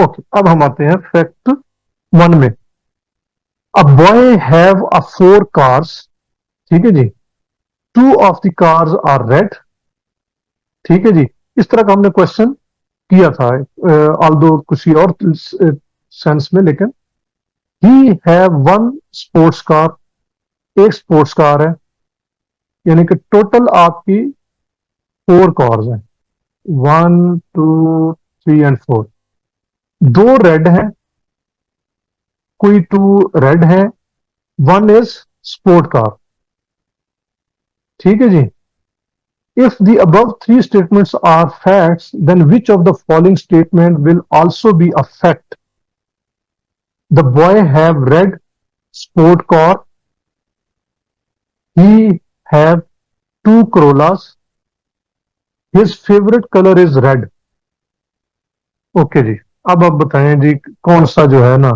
S1: Okay, अब हम आते हैं फैक्ट वन में. A boy have a 4 cars. ठीक है जी, 2 of the cars are red. ठीक है जी, इस तरह का हमने क्वेश्चन किया था ऑल्दो किसी और सेंस में, लेकिन he have one sports car. एक स्पोर्ट्स कार है, यानी कि टोटल आपकी 4 कार्स हैं. 1 2 3 एंड 4. 2 रेड हैं, कोई 2 रेड हैं, 1 इज स्पोर्ट कार. ठीक है जी. If the above 3 statements are facts, then which of the following statement will also be a fact? The boy have red sport car. He have 2 Corollas. His favorite color is red. Okay जी, अब आप बताएं जी कौन सा जो है ना,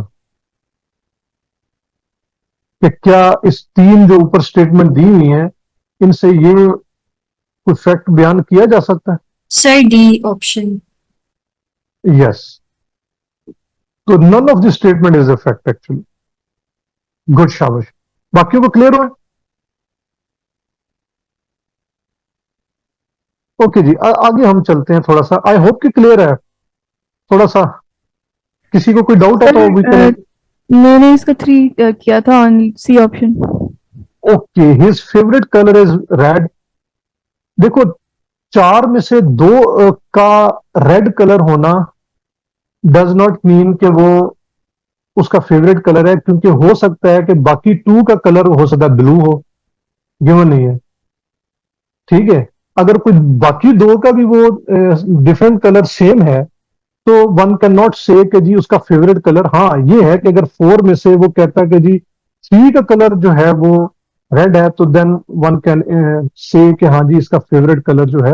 S1: कि क्या इस 3 जो ऊपर स्टेटमेंट दी हुई हैं इनसे ये कोई फैक्ट बयान किया जा सकता है?
S2: Sir, D option.
S1: यस. तो none of the statement is a fact actually. Good, शाबाश. बाकियों को क्लियर हुआ? ओके जी, आगे हम चलते हैं थोड़ा सा. आई होप कि क्लियर है. थोड़ा सा किसी को कोई डाउट है तो वी कैन.
S3: मैंने इसका 3 किया था on C option.
S1: Okay, his favourite colour is red. देखो, 4 में से 2 का रेड कलर होना डज नॉट मीन कि वो उसका फेवरेट कलर है, क्योंकि हो सकता है कि बाकी 2 का कलर हो सकता है ब्लू हो, गिवन नहीं है. ठीक है, अगर कोई बाकी 2 का भी वो डिफरेंट कलर सेम है, तो वन कैन नॉट से कि जी उसका फेवरेट कलर. हाँ, ये है कि अगर 4 में से वो कहता है कि जी 3 का कलर जो है वो रेड है, तो देन वन कैन से कि हाँ जी इसका फेवरेट कलर जो है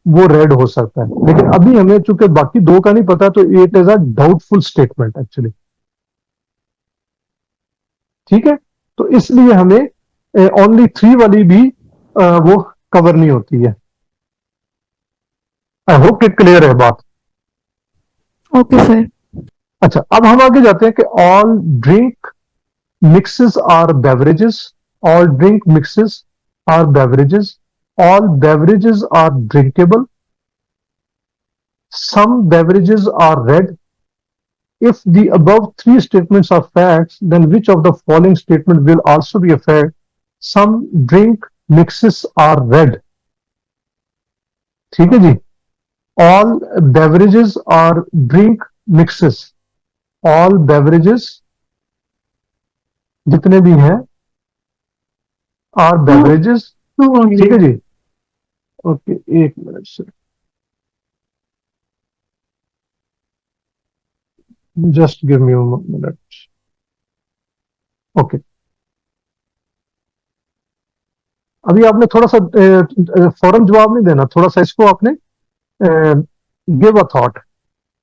S1: वो रेड हो सकता है. लेकिन अभी हमें चूंकि बाकी 2 का नहीं पता, तो it is a doubtful statement actually. ठीक है, तो इसलिए हमें ओनली 3 वाली भी वो कवर नहीं होती है. आई होप कि क्लियर है बात.
S3: Okay sir.
S1: अच्छा, अब हम आगे जाते हैं कि all drink mixes are beverages. All drink mixes are beverages. All beverages are drinkable. Some beverages are red. If the above 3 statements are facts, then which of the following statement will also be a fact? Some drink mixes are red. ठीक है जी. All beverages are drink mixes. All beverages जितने भी हैं are beverages.
S2: Two only.
S1: ठीक है जी. ओके, एक मिनट से, just give me a minute. Okay, अभी आपने थोड़ा सा फौरन जवाब नहीं देना, थोड़ा सा इसको आपने गिव अ थॉट.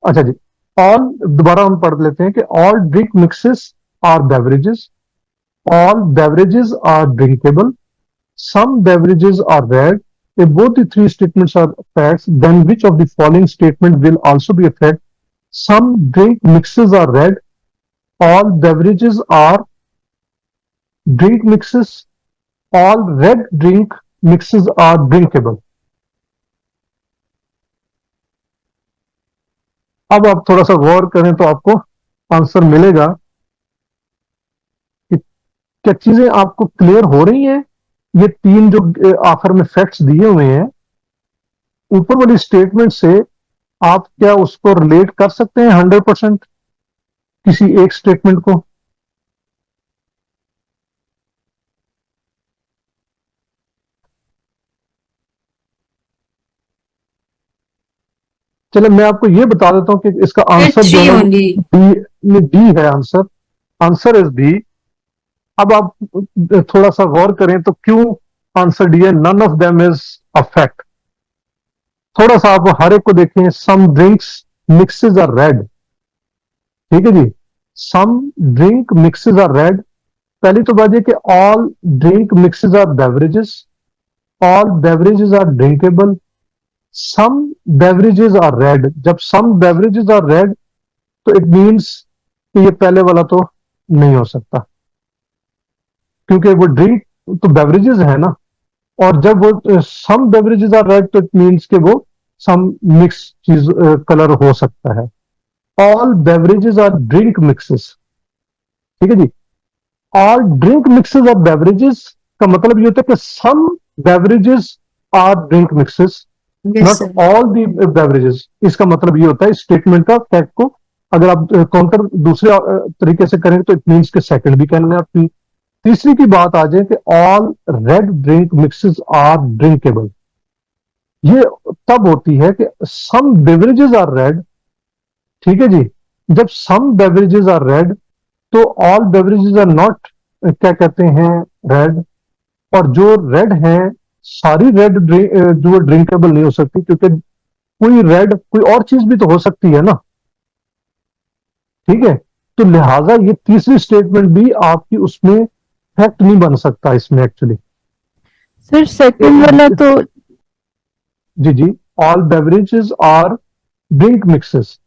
S1: अच्छा जी. ऑल, दोबारा हम पढ़ लेते हैं कि all drink mixes are beverages. All beverages are drinkable. Some beverages are red. If both the three statements are facts, then which of the following statement will also be a fact? Some drink mixes are red. All beverages are drink mixes. All red drink mixes are drinkable. अब आप थोड़ा सा गौर करें तो आपको आंसर मिलेगा. कि क्या चीजें आपको क्लियर हो रही हैं? ये तीन जो आखिर में फैक्ट्स दिए हुए हैं, ऊपर वाली स्टेटमेंट से आप क्या उसको रिलेट कर सकते हैं 100% किसी एक स्टेटमेंट को? चलो मैं आपको ये बता देता हूं कि इसका आंसर जो
S2: Three
S1: है
S2: only.
S1: डी है. Answer, answer is D. अब आप थोड़ा सा गौर करें तो क्यों आंसर डी है? None of them is a fact. थोड़ा सा आप हर एक को देखें. Some drinks mixes are red. ठीक है जी. Some drink mixes are red. पहली तो बात है कि all drink mixes are beverages. All beverages are drinkable. Some beverages are red. जब सम बेवरेजेस आर रेड तो इट मीन्स कि ये पहले वाला तो नहीं हो सकता, क्योंकि वो ड्रिंक तो बेवरेजेस है ना. और जब वो सम बेवरेजेस आर रेड तो इट मीन्स कि वो सम मिक्स चीज कलर हो सकता है. All beverages are drink mixes. ठीक है जी. All drink mixes are beverages का मतलब ये होता है कि some beverages are drink mixes,
S2: Yes,
S1: not
S2: sir.
S1: All the beverages. इसका मतलब ये होता है स्टेटमेंट का फैक्ट को अगर आप काउंटर दूसरे तरीके से करेंगे तो इट मीन्स के सेकंड भी कहना है आपकी. तीसरी की बात आ जाए कि all red drink mixes are drinkable. ये तब होती है कि सम बेवरेजेस आर रेड. ठीक है जी. जब सम बेवरेजेस आर रेड तो ऑल बेवरेजेस आर नॉट, क्या कहते हैं, रेड. और जो रेड है, सारी रेड जो ड्रिंकेबल नहीं हो सकती, क्योंकि कोई रेड कोई और चीज भी तो हो सकती है ना. ठीक है. तो लिहाजा ये तीसरी स्टेटमेंट भी आपकी उसमें फैक्ट नहीं बन सकता इसमें एक्चुअली.
S3: सर सेकंड वाला तो
S1: जी जी. All beverages are drink mixes.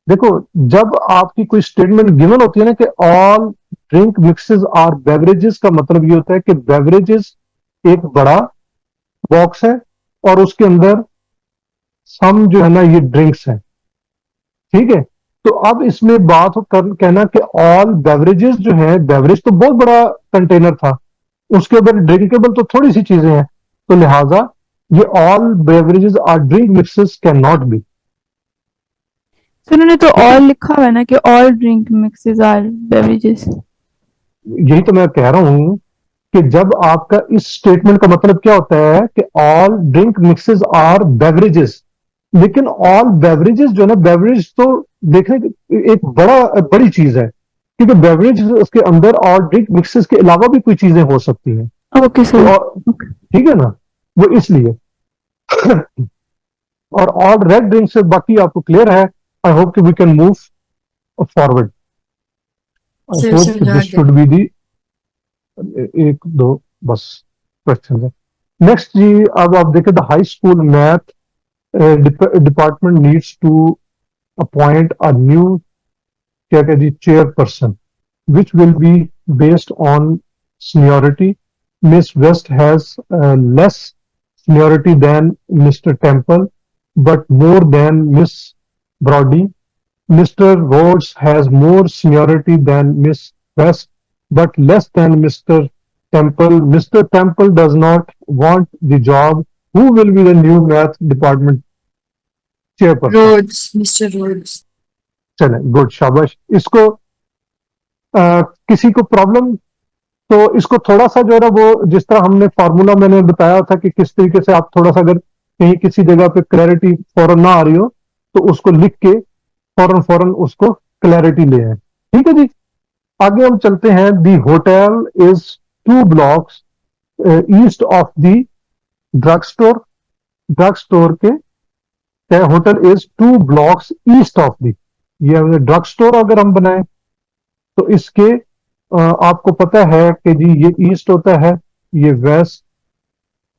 S1: देखो, जब आपकी कोई स्टेटमेंट गिवन होती है ना कि all drink mixes are beverages, का मतलब ये होता है कि बेवरेजेस एक बड़ा बॉक्स है और उसके अंदर सम जो है ना ये ड्रिंक्स है. ठीक है. तो अब इसमें बात कहना कि ऑल बेवरेजेस जो है, बेवरेज तो बहुत बड़ा कंटेनर था, उसके ऊपर ड्रिंकेबल तो थोड़ी सी चीजें हैं. तो लिहाजा ये all beverages are drink mixes can not be.
S3: Sir उन्होंने तो
S1: ठीक है.
S3: ऑल लिखा हुआ है ना कि all drink mixes are beverages.
S1: यही तो मैं कह रहा हूं कि जब आपका इस स्टेटमेंट का मतलब क्या होता है कि all drink mixes are beverages, लेकिन ऑल बेवरेजेस जो है ना, बेवरेज तो देखने एक बड़ी चीज है, क्योंकि बेवरेज उसके अंदर ऑल ड्रिंक मिक्सेस के अलावा भी कोई चीजें हो सकती हैं.
S3: ओके
S1: तो
S3: सर.
S1: ठीक है ना, वो इसलिए. और ऑल रेड ड्रिंक से बाकी आपको क्लियर है. आई होप कि we can move forward. I
S2: Sir,
S1: hope कि
S2: समझा
S1: दिस
S2: गया.
S1: शुड बी दी एक दो बस क्वेश्चन है. नेक्स्ट जी, अब आप देखें the high school math department needs to appoint a new, क्या कहते जी, chairperson which will be based on seniority. Miss West has less seniority than Mr. Temple, but more than Miss Brody. Mr. Rhodes has more seniority than Miss West, but less than Mr. Temple, Mr. Temple does not want the job. Who will be the new math department chairperson?
S2: Rhodes, Mr. Rhodes.
S1: चले, गुड, शाबाश. इसको किसी को प्रॉब्लम, तो इसको थोड़ा सा जो है ना, वो जिस तरह हमने फॉर्मूला मैंने बताया था कि किस तरीके से आप थोड़ा सा अगर कहीं किसी जगह पे क्लैरिटी फौरन ना आ रही हो तो उसको लिख के फौरन फौरन उसको क्लैरिटी ले आए. ठीक है जी. आगे हम चलते हैं. The hotel is 2 blocks east of the drug store. Drug store के hotel is 2 blocks east of the. ये ड्रग स्टोर अगर हम बनाए तो इसके आपको पता है कि जी ये ईस्ट होता है, ये वेस्ट,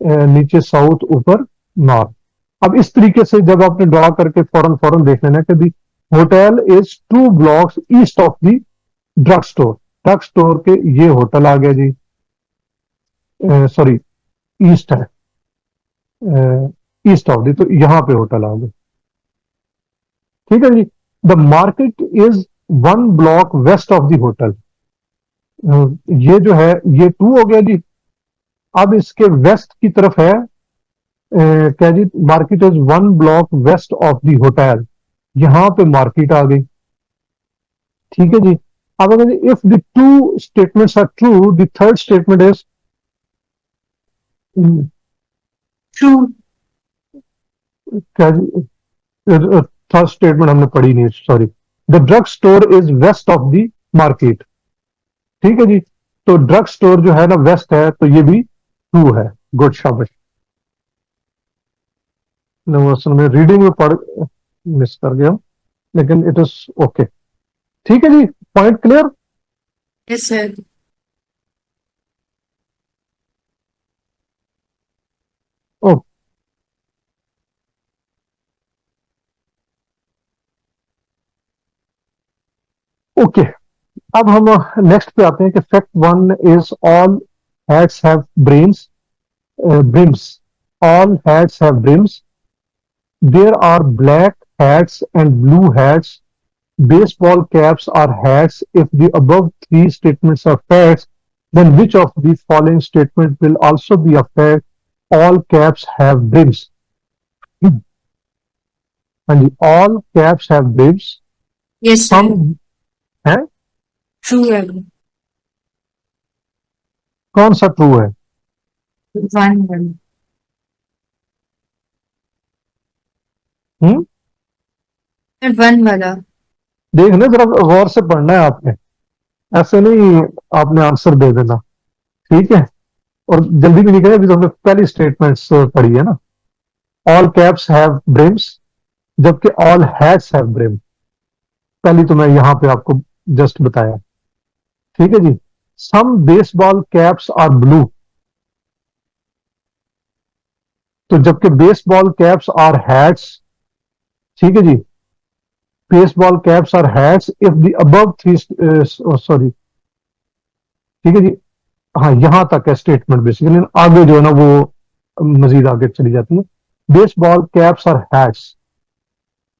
S1: नीचे साउथ, ऊपर नॉर्थ. अब इस तरीके से जब आपने ड्रा करके फौरन फौरन देख लेना कि the hotel is 2 blocks east of the drug store. Drug store के ये होटल आ गया जी, सॉरी ईस्ट है, ईस्ट ऑफ दी, तो यहां पे होटल आ गया. ठीक है जी. The market is 1 block west of the hotel. ये जो है ये 2 हो गया जी. अब इसके वेस्ट की तरफ है क्या जी, market is 1 block west of the hotel. यहां पे मार्केट आ गई. ठीक है जी. अब अगर if the 2 statements are true, the third statement is
S2: True.
S1: क्या जी, थर्ड स्टेटमेंट हमने पढ़ी नहीं, sorry. The drug store is west of the market. ठीक है जी. तो ड्रग स्टोर जो है ना वेस्ट है, तो ये भी ट्रू है. गुड, शाबाश. असल में रीडिंग में पढ़ मिस कर गया हूं, लेकिन इट इज ओके. ठीक है जी. Point clear.
S2: Yes, sir.
S1: Oh, okay. अब हम नेक्स्ट पे आते हैं कि fact 1 is all hats have brains, brims. All hats have brims. There are black hats and blue hats. Baseball caps are hats. If the above 3 statements are facts, then which of the following statement will also be a fact? All caps have brims. हाँ जी, all caps have brims.
S2: Yes, sir.
S1: Some है.
S2: True है.
S1: कौन सा ट्रू है?
S2: 1.
S1: हम्म.
S2: 1 वाला.
S1: देखना, जरा गौर से पढ़ना है आपने, ऐसे नहीं आपने आंसर दे देना. ठीक है. और जल्दी भी नहीं करें, अभी तो हमने पहली स्टेटमेंट्स पढ़ी है ना. ऑल कैप्स हैव ब्रिम्स, जबकि ऑल हैट्स हैव ब्रिम. पहली तो मैं यहां पे आपको जस्ट बताया. ठीक है जी. Some baseball caps are blue, तो जबकि बेसबॉल कैप्स आर हैट्स. ठीक है जी. Baseball caps are hats if the above 3, sorry. ठीक है जी. हाँ, यहां तक है स्टेटमेंट बेसिकली, आगे जो है ना वो मजीद आगे चली जाती है. Baseball caps are hats.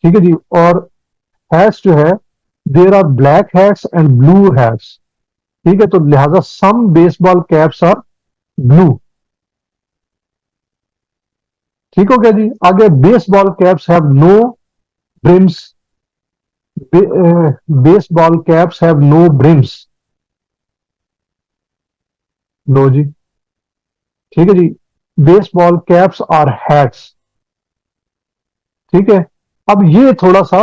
S1: ठीक है जी. और हैट्स जो है, there are black hats and blue hats. ठीक है. तो लिहाजा some baseball caps are blue. ठीक हो गया जी. आगे baseball caps have no brims. Baseball caps have no brims. No जी. ठीक है जी. Baseball caps are hats. ठीक है. अब ये थोड़ा सा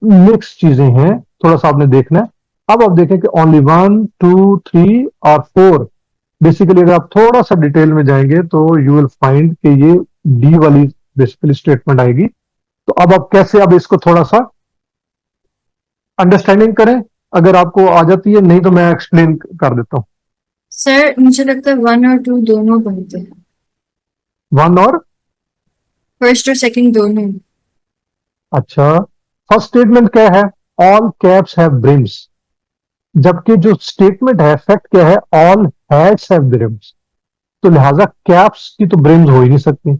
S1: मिक्स चीजें हैं, थोड़ा सा आपने देखना है. अब आप देखें कि ओनली 1, 2, 3 और 4. बेसिकली अगर आप थोड़ा सा डिटेल में जाएंगे तो यू विल फाइंड कि ये डी वाली बेसिकली स्टेटमेंट आएगी. तो अब आप कैसे, अब इसको थोड़ा सा अंडरस्टैंडिंग करें. अगर आपको आ जाती है, नहीं तो मैं एक्सप्लेन कर देता हूं.
S2: सर मुझे लगता है 1 और 2 दोनों बनते हैं.
S1: 1 और
S2: फर्स्ट और सेकंड दोनों.
S1: अच्छा, फर्स्ट स्टेटमेंट क्या है? All caps have brims. जबकि जो स्टेटमेंट है, फैक्ट क्या है? All hats have brims. तो लिहाजा कैप्स की तो ब्रिम्स हो ही नहीं सकती.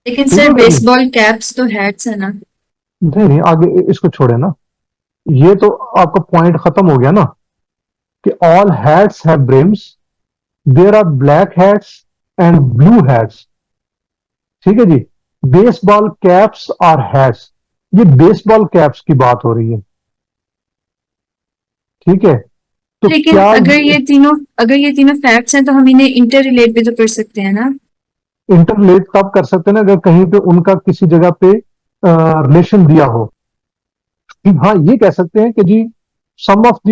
S2: लेकिन सर बेसबॉल कैप्स तो हैट्स है ना.
S1: नहीं नहीं, आगे इसको छोड़े ना. ये तो आपका पॉइंट खत्म हो गया ना कि all hats have brims. There are black hats and blue hats. ठीक है जी। बेसबॉल कैप्स आर हैट्स, ये बेसबॉल कैप्स की बात हो रही है। ठीक है, तो
S2: लेकिन
S1: क्या
S2: अगर ये तीनों फैक्ट्स हैं तो हम इन्हें इंटर रिलेट भी तो कर सकते हैं ना।
S1: इंटरलेट तब कर सकते हैं ना अगर कहीं पे उनका किसी जगह पे रिलेशन दिया हो। कि हाँ, ये कह सकते हैं कि जी सम ऑफ द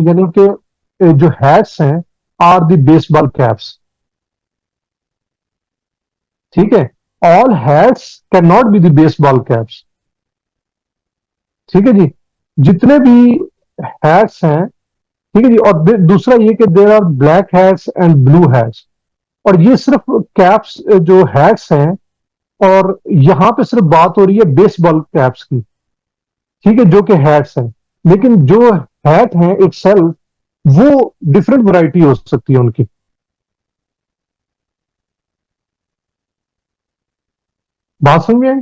S1: यानी कि जो हैट्स हैं आर द बेसबॉल कैप्स। ठीक है, all hats can not be the baseball caps. ठीक है जी, जितने भी हैट्स हैं। ठीक है जी, और दूसरा ये कि there are black hats and blue hats. और ये सिर्फ कैप्स जो हैट्स हैं, और यहां पे सिर्फ बात हो रही है बेसबॉल कैप्स की। ठीक है, जो कि हैट्स हैं। लेकिन जो हैट है इटसेल्फ, वो डिफरेंट वैरायटी हो सकती है उनकी। बात समझ में आई?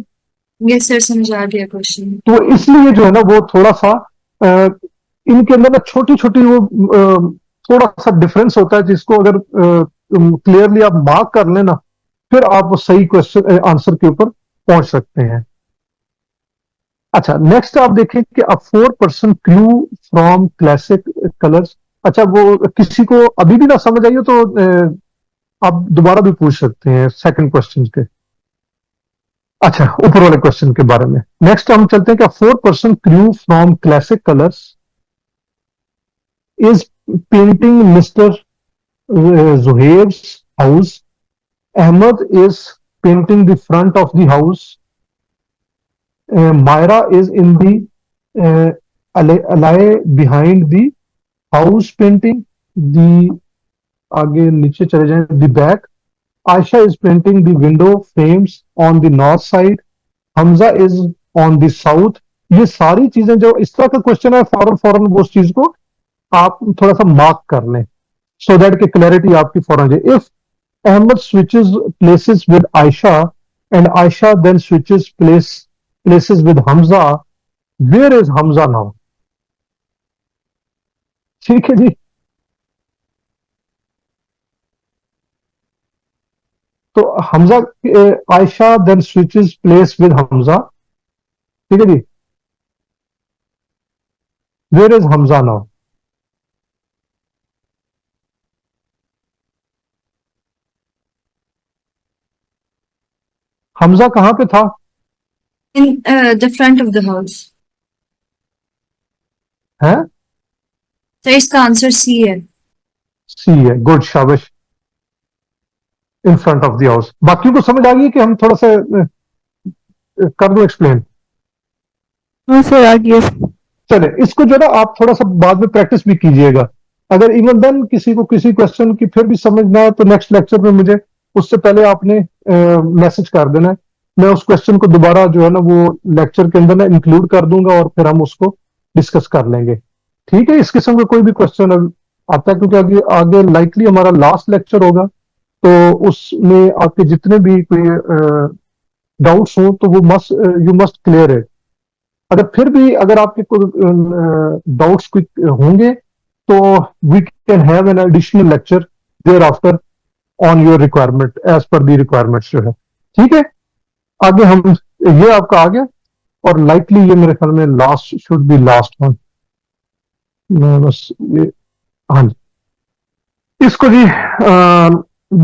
S2: ये सर समझ आ गया क्वेश्चन।
S1: तो इसलिए जो है ना वो थोड़ा सा अ, इनके अंदर ना छोटी छोटी वो थोड़ा सा डिफरेंस होता है, जिसको अगर क्लियरली आप मार्क कर लेना, फिर आप वो सही क्वेश्चन आंसर के ऊपर पहुंच सकते हैं। अच्छा, नेक्स्ट आप देखें कि अ 4 person crew from classic colours. अच्छा, वो किसी को अभी भी ना समझ आई हो तो आप दोबारा भी पूछ सकते हैं सेकंड क्वेश्चन के। अच्छा, ऊपर वाले क्वेश्चन के बारे में नेक्स्ट हम चलते हैं कि 4 person crew from classic colours is painting mister Zuhair's house. Ahmed is painting the front of the house. Myra is in the alley behind the house painting. The आगे नीचे चले जाएं, the back. Aisha is painting the window frames on the north side. Hamza is on the south. ये सारी चीजें जो इस तरह का क्वेश्चन है, फौरन फौरन वो उस चीज को आप थोड़ा सा मार्क कर लें, सो दैट की क्लैरिटी आपकी फौरन जाए। If Ahmed switches places with Aisha and Aisha then switches places with Hamza, where is Hamza now? ठीक है जी। तो Hamza, Ayesha then switches place with Hamza. ठीक है जी, where is Hamza now? Hamza कहां पे था?
S2: In the front of the house.
S1: है,
S2: तो इसका आंसर सी है।
S1: सी है, गुड, शाबाश। In front of the house. बाकी को समझ आ गई कि हम थोड़ा सा कर दो एक्सप्लेन?
S3: हाँ सर आ गया।
S1: चले, इसको जो ना आप थोड़ा सा बाद में प्रैक्टिस भी कीजिएगा। अगर इवन देन किसी को किसी क्वेश्चन की फिर भी समझ ना आए तो नेक्स्ट लेक्चर में मुझे उससे पहले आपने मैसेज कर देना है। मैं उस क्वेश्चन को दोबारा जो है ना वो लेक्चर के अंदर ना इंक्लूड कर दूंगा और फिर हम उसको डिस्कस कर लेंगे। ठीक है, इस किस्म का कोई भी क्वेश्चन आता है, क्योंकि आगे आगे लाइकली हमारा लास्ट लेक्चर होगा, तो उसमें आपके जितने भी कोई डाउट्स हो तो वो must you must clear it. अगर फिर भी अगर आपके कोई डाउट्स कोई होंगे तो we can have an additional lecture there after on your requirement as per the requirements जो है। ठीक है, आगे हम, ये आपका आ गया, और लाइकली ये मेरे ख्याल में last should be last one. मैं बस ये, हाँ जी, इसको जी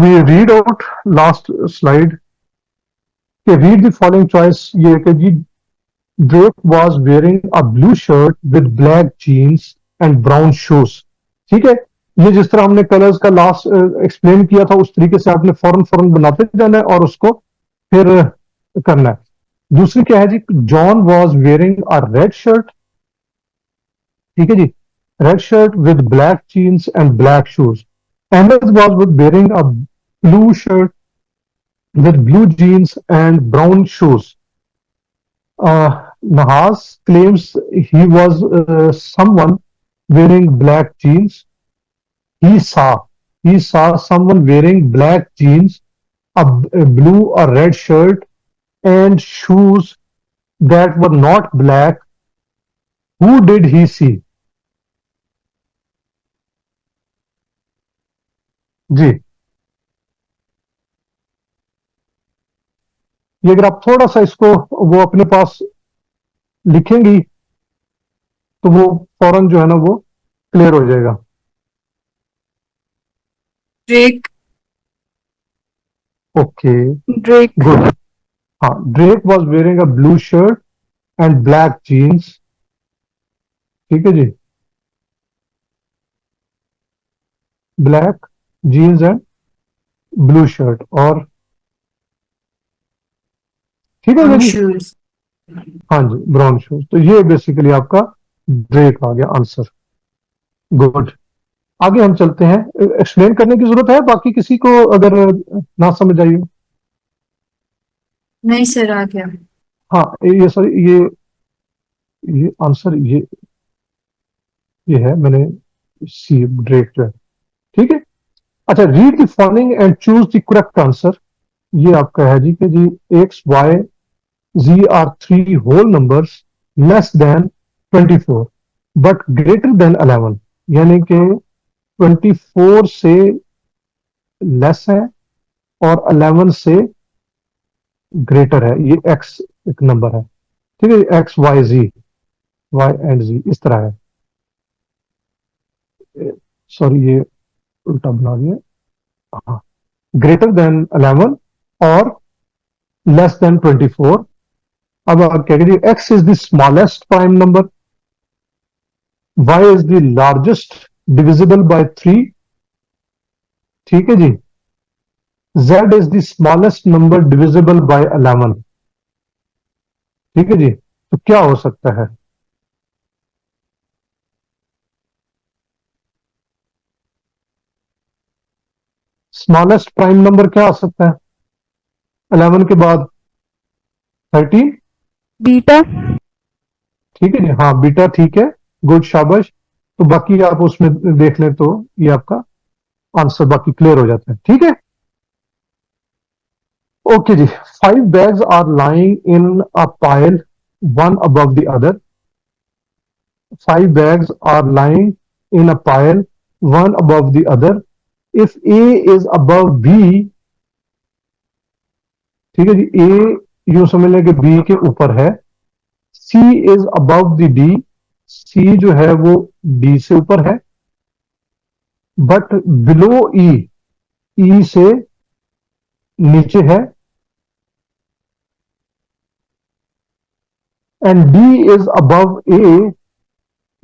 S1: we read out last slide के रीड द फॉलोइंग चॉइस। ये कि जी Drake was wearing a blue shirt with black jeans and brown shoes। ठीक है, ये जिस तरह हमने कलर्स का लास्ट एक्सप्लेन किया था, उस तरीके से आपने फौरन फौरन बनाते जाना है और उसको फिर करना है। दूसरी क्या है जी, John was wearing a red shirt. ठीक है जी, red shirt with black jeans and black shoes. Ahmed was wearing a blue shirt with blue jeans and brown shoes. Nahas claims he was someone wearing black jeans. He saw he saw someone wearing black jeans, a blue or red shirt, and shoes that were not black. Who did he see? जी, ये अगर आप थोड़ा सा इसको वो अपने पास लिखेंगी तो वो फौरन जो है ना वो क्लियर हो जाएगा।
S2: Drake,
S1: okay,
S3: Drake,
S1: good. हाँ, Drake was wearing a blue shirt and black jeans. ठीक है जी, black jeans and blue shirt. और ठीक है
S2: ब्राउन
S1: जी।
S2: शूज।
S1: हाँ जी, ब्राउन शूज। तो ये बेसिकली आपका ड्रेक आ गया आंसर। गुड। आगे हम चलते हैं। एक्सप्लेन करने की जरूरत है बाकी किसी को, अगर ना समझ आई हो?
S2: नहीं सर, आ गया।
S1: हाँ, ये सॉरी, ये आंसर ये है, मैंने सी ड्रेक जो है। ठीक है। अच्छा, read the following and choose the correct answer. ये आपका है जी कि जी X Y Z are three whole numbers less than 24 but greater than 11, यानी कि 24 से लेस है और 11 से ग्रेटर है। ये एक्स एक नंबर है। ठीक है, X Y Z, Y and Z इस तरह है। सॉरी, ये उल्टा बना दिया। हाँ, ग्रेटर देन 11 और लेस देन 24। अब आप क्या करिए, X is the smallest prime number, Y is the largest divisible by 3। ठीक है जी, Z is the smallest number divisible by 11। ठीक है जी, तो क्या हो सकता है? स्मॉलेस्ट प्राइम नंबर क्या हो सकता है 11 के बाद? 13।
S3: बीटा,
S1: ठीक है जी, हाँ बीटा, ठीक है। गुड, शाबाश। तो बाकी आप उसमें देख लें तो ये आपका आंसर बाकी क्लियर हो जाता है। ठीक है, ओके जी। 5 bags are lying in a pile one above the other. 5 bags are lying in a pile, one above the other. If A is above B, ठीक है जी, A यूं समझ लें कि B के ऊपर है। C is above the D, C जो है वो D से ऊपर है। बट बिलो E, E से नीचे है। And D is above A,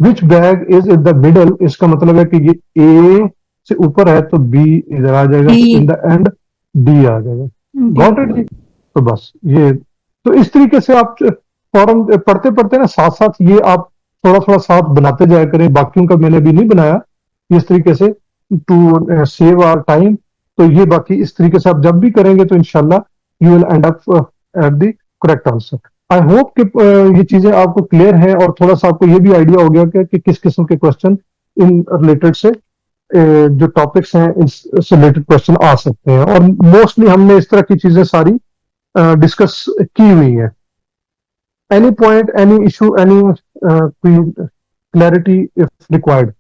S1: which bag is in the middle. इसका मतलब है कि ये A से ऊपर है तो B इधर आ जाएगा, तो इन
S2: डी।
S1: द एंड D आ जाएगा।
S3: डी,
S1: गॉट इट जी। तो बस ये, तो इस तरीके से आप फॉर्म पढ़ते पढ़ते ना साथ साथ ये आप थोड़ा थोड़ा साथ बनाते जाया करें। बाकियों का मैंने भी नहीं बनाया इस तरीके से, टू सेव आवर टाइम। तो ये बाकी इस तरीके से आप जब भी करेंगे तो इंशाल्लाह you will and up at the correct answer. I hope कि ये चीजें आपको क्लियर हैं और थोड़ा सा आपको ये भी आइडिया हो गया कि किस किस्म के क्वेश्चन इन रिलेटेड से जो टॉपिक्स हैं इससे रिलेटेड क्वेश्चन आ सकते हैं। और मोस्टली हमने इस तरह की चीजें सारी डिस्कस की हुई है। Any point, any issue, any clarity if required?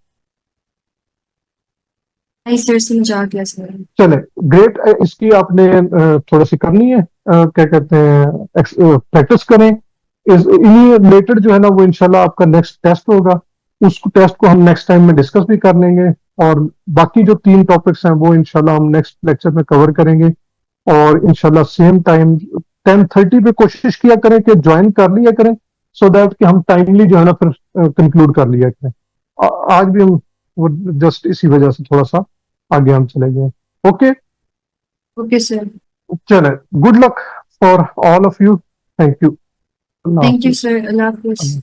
S2: नहीं सर, समझ आ गया सर।
S1: चले, ग्रेट। इसकी आपने थोड़ा सी करनी है, क्या कहते हैं, प्रैक्टिस करें। इन्हीं रिलेटेड जो है ना वो इंशाल्लाह आपका नेक्स्ट टेस्ट होगा। उस टेस्ट को हम नेक्स्ट टाइम में डिस्कस भी कर लेंगे। और बाकी जो 3 टॉपिक्स हैं वो इंशाल्लाह हम नेक्स्ट लेक्चर में कवर करेंगे। और इंशाल्लाह सेम टाइम 10:30 पे कोशिश किया करें कि ज्वाइन कर लिया करें, सो दैट कि हम टाइमली जो है ना फिर कंक्लूड कर लिया करें। आज भी हम वो जस्ट इसी वजह से थोड़ा सा आगे हम चले गए। Okay,
S2: okay sir.
S1: चले। Good luck for all of you. Thank you. अल्लाह
S2: थैंक यू
S1: हाफिज।
S2: सर, अल्लाह हाफिज।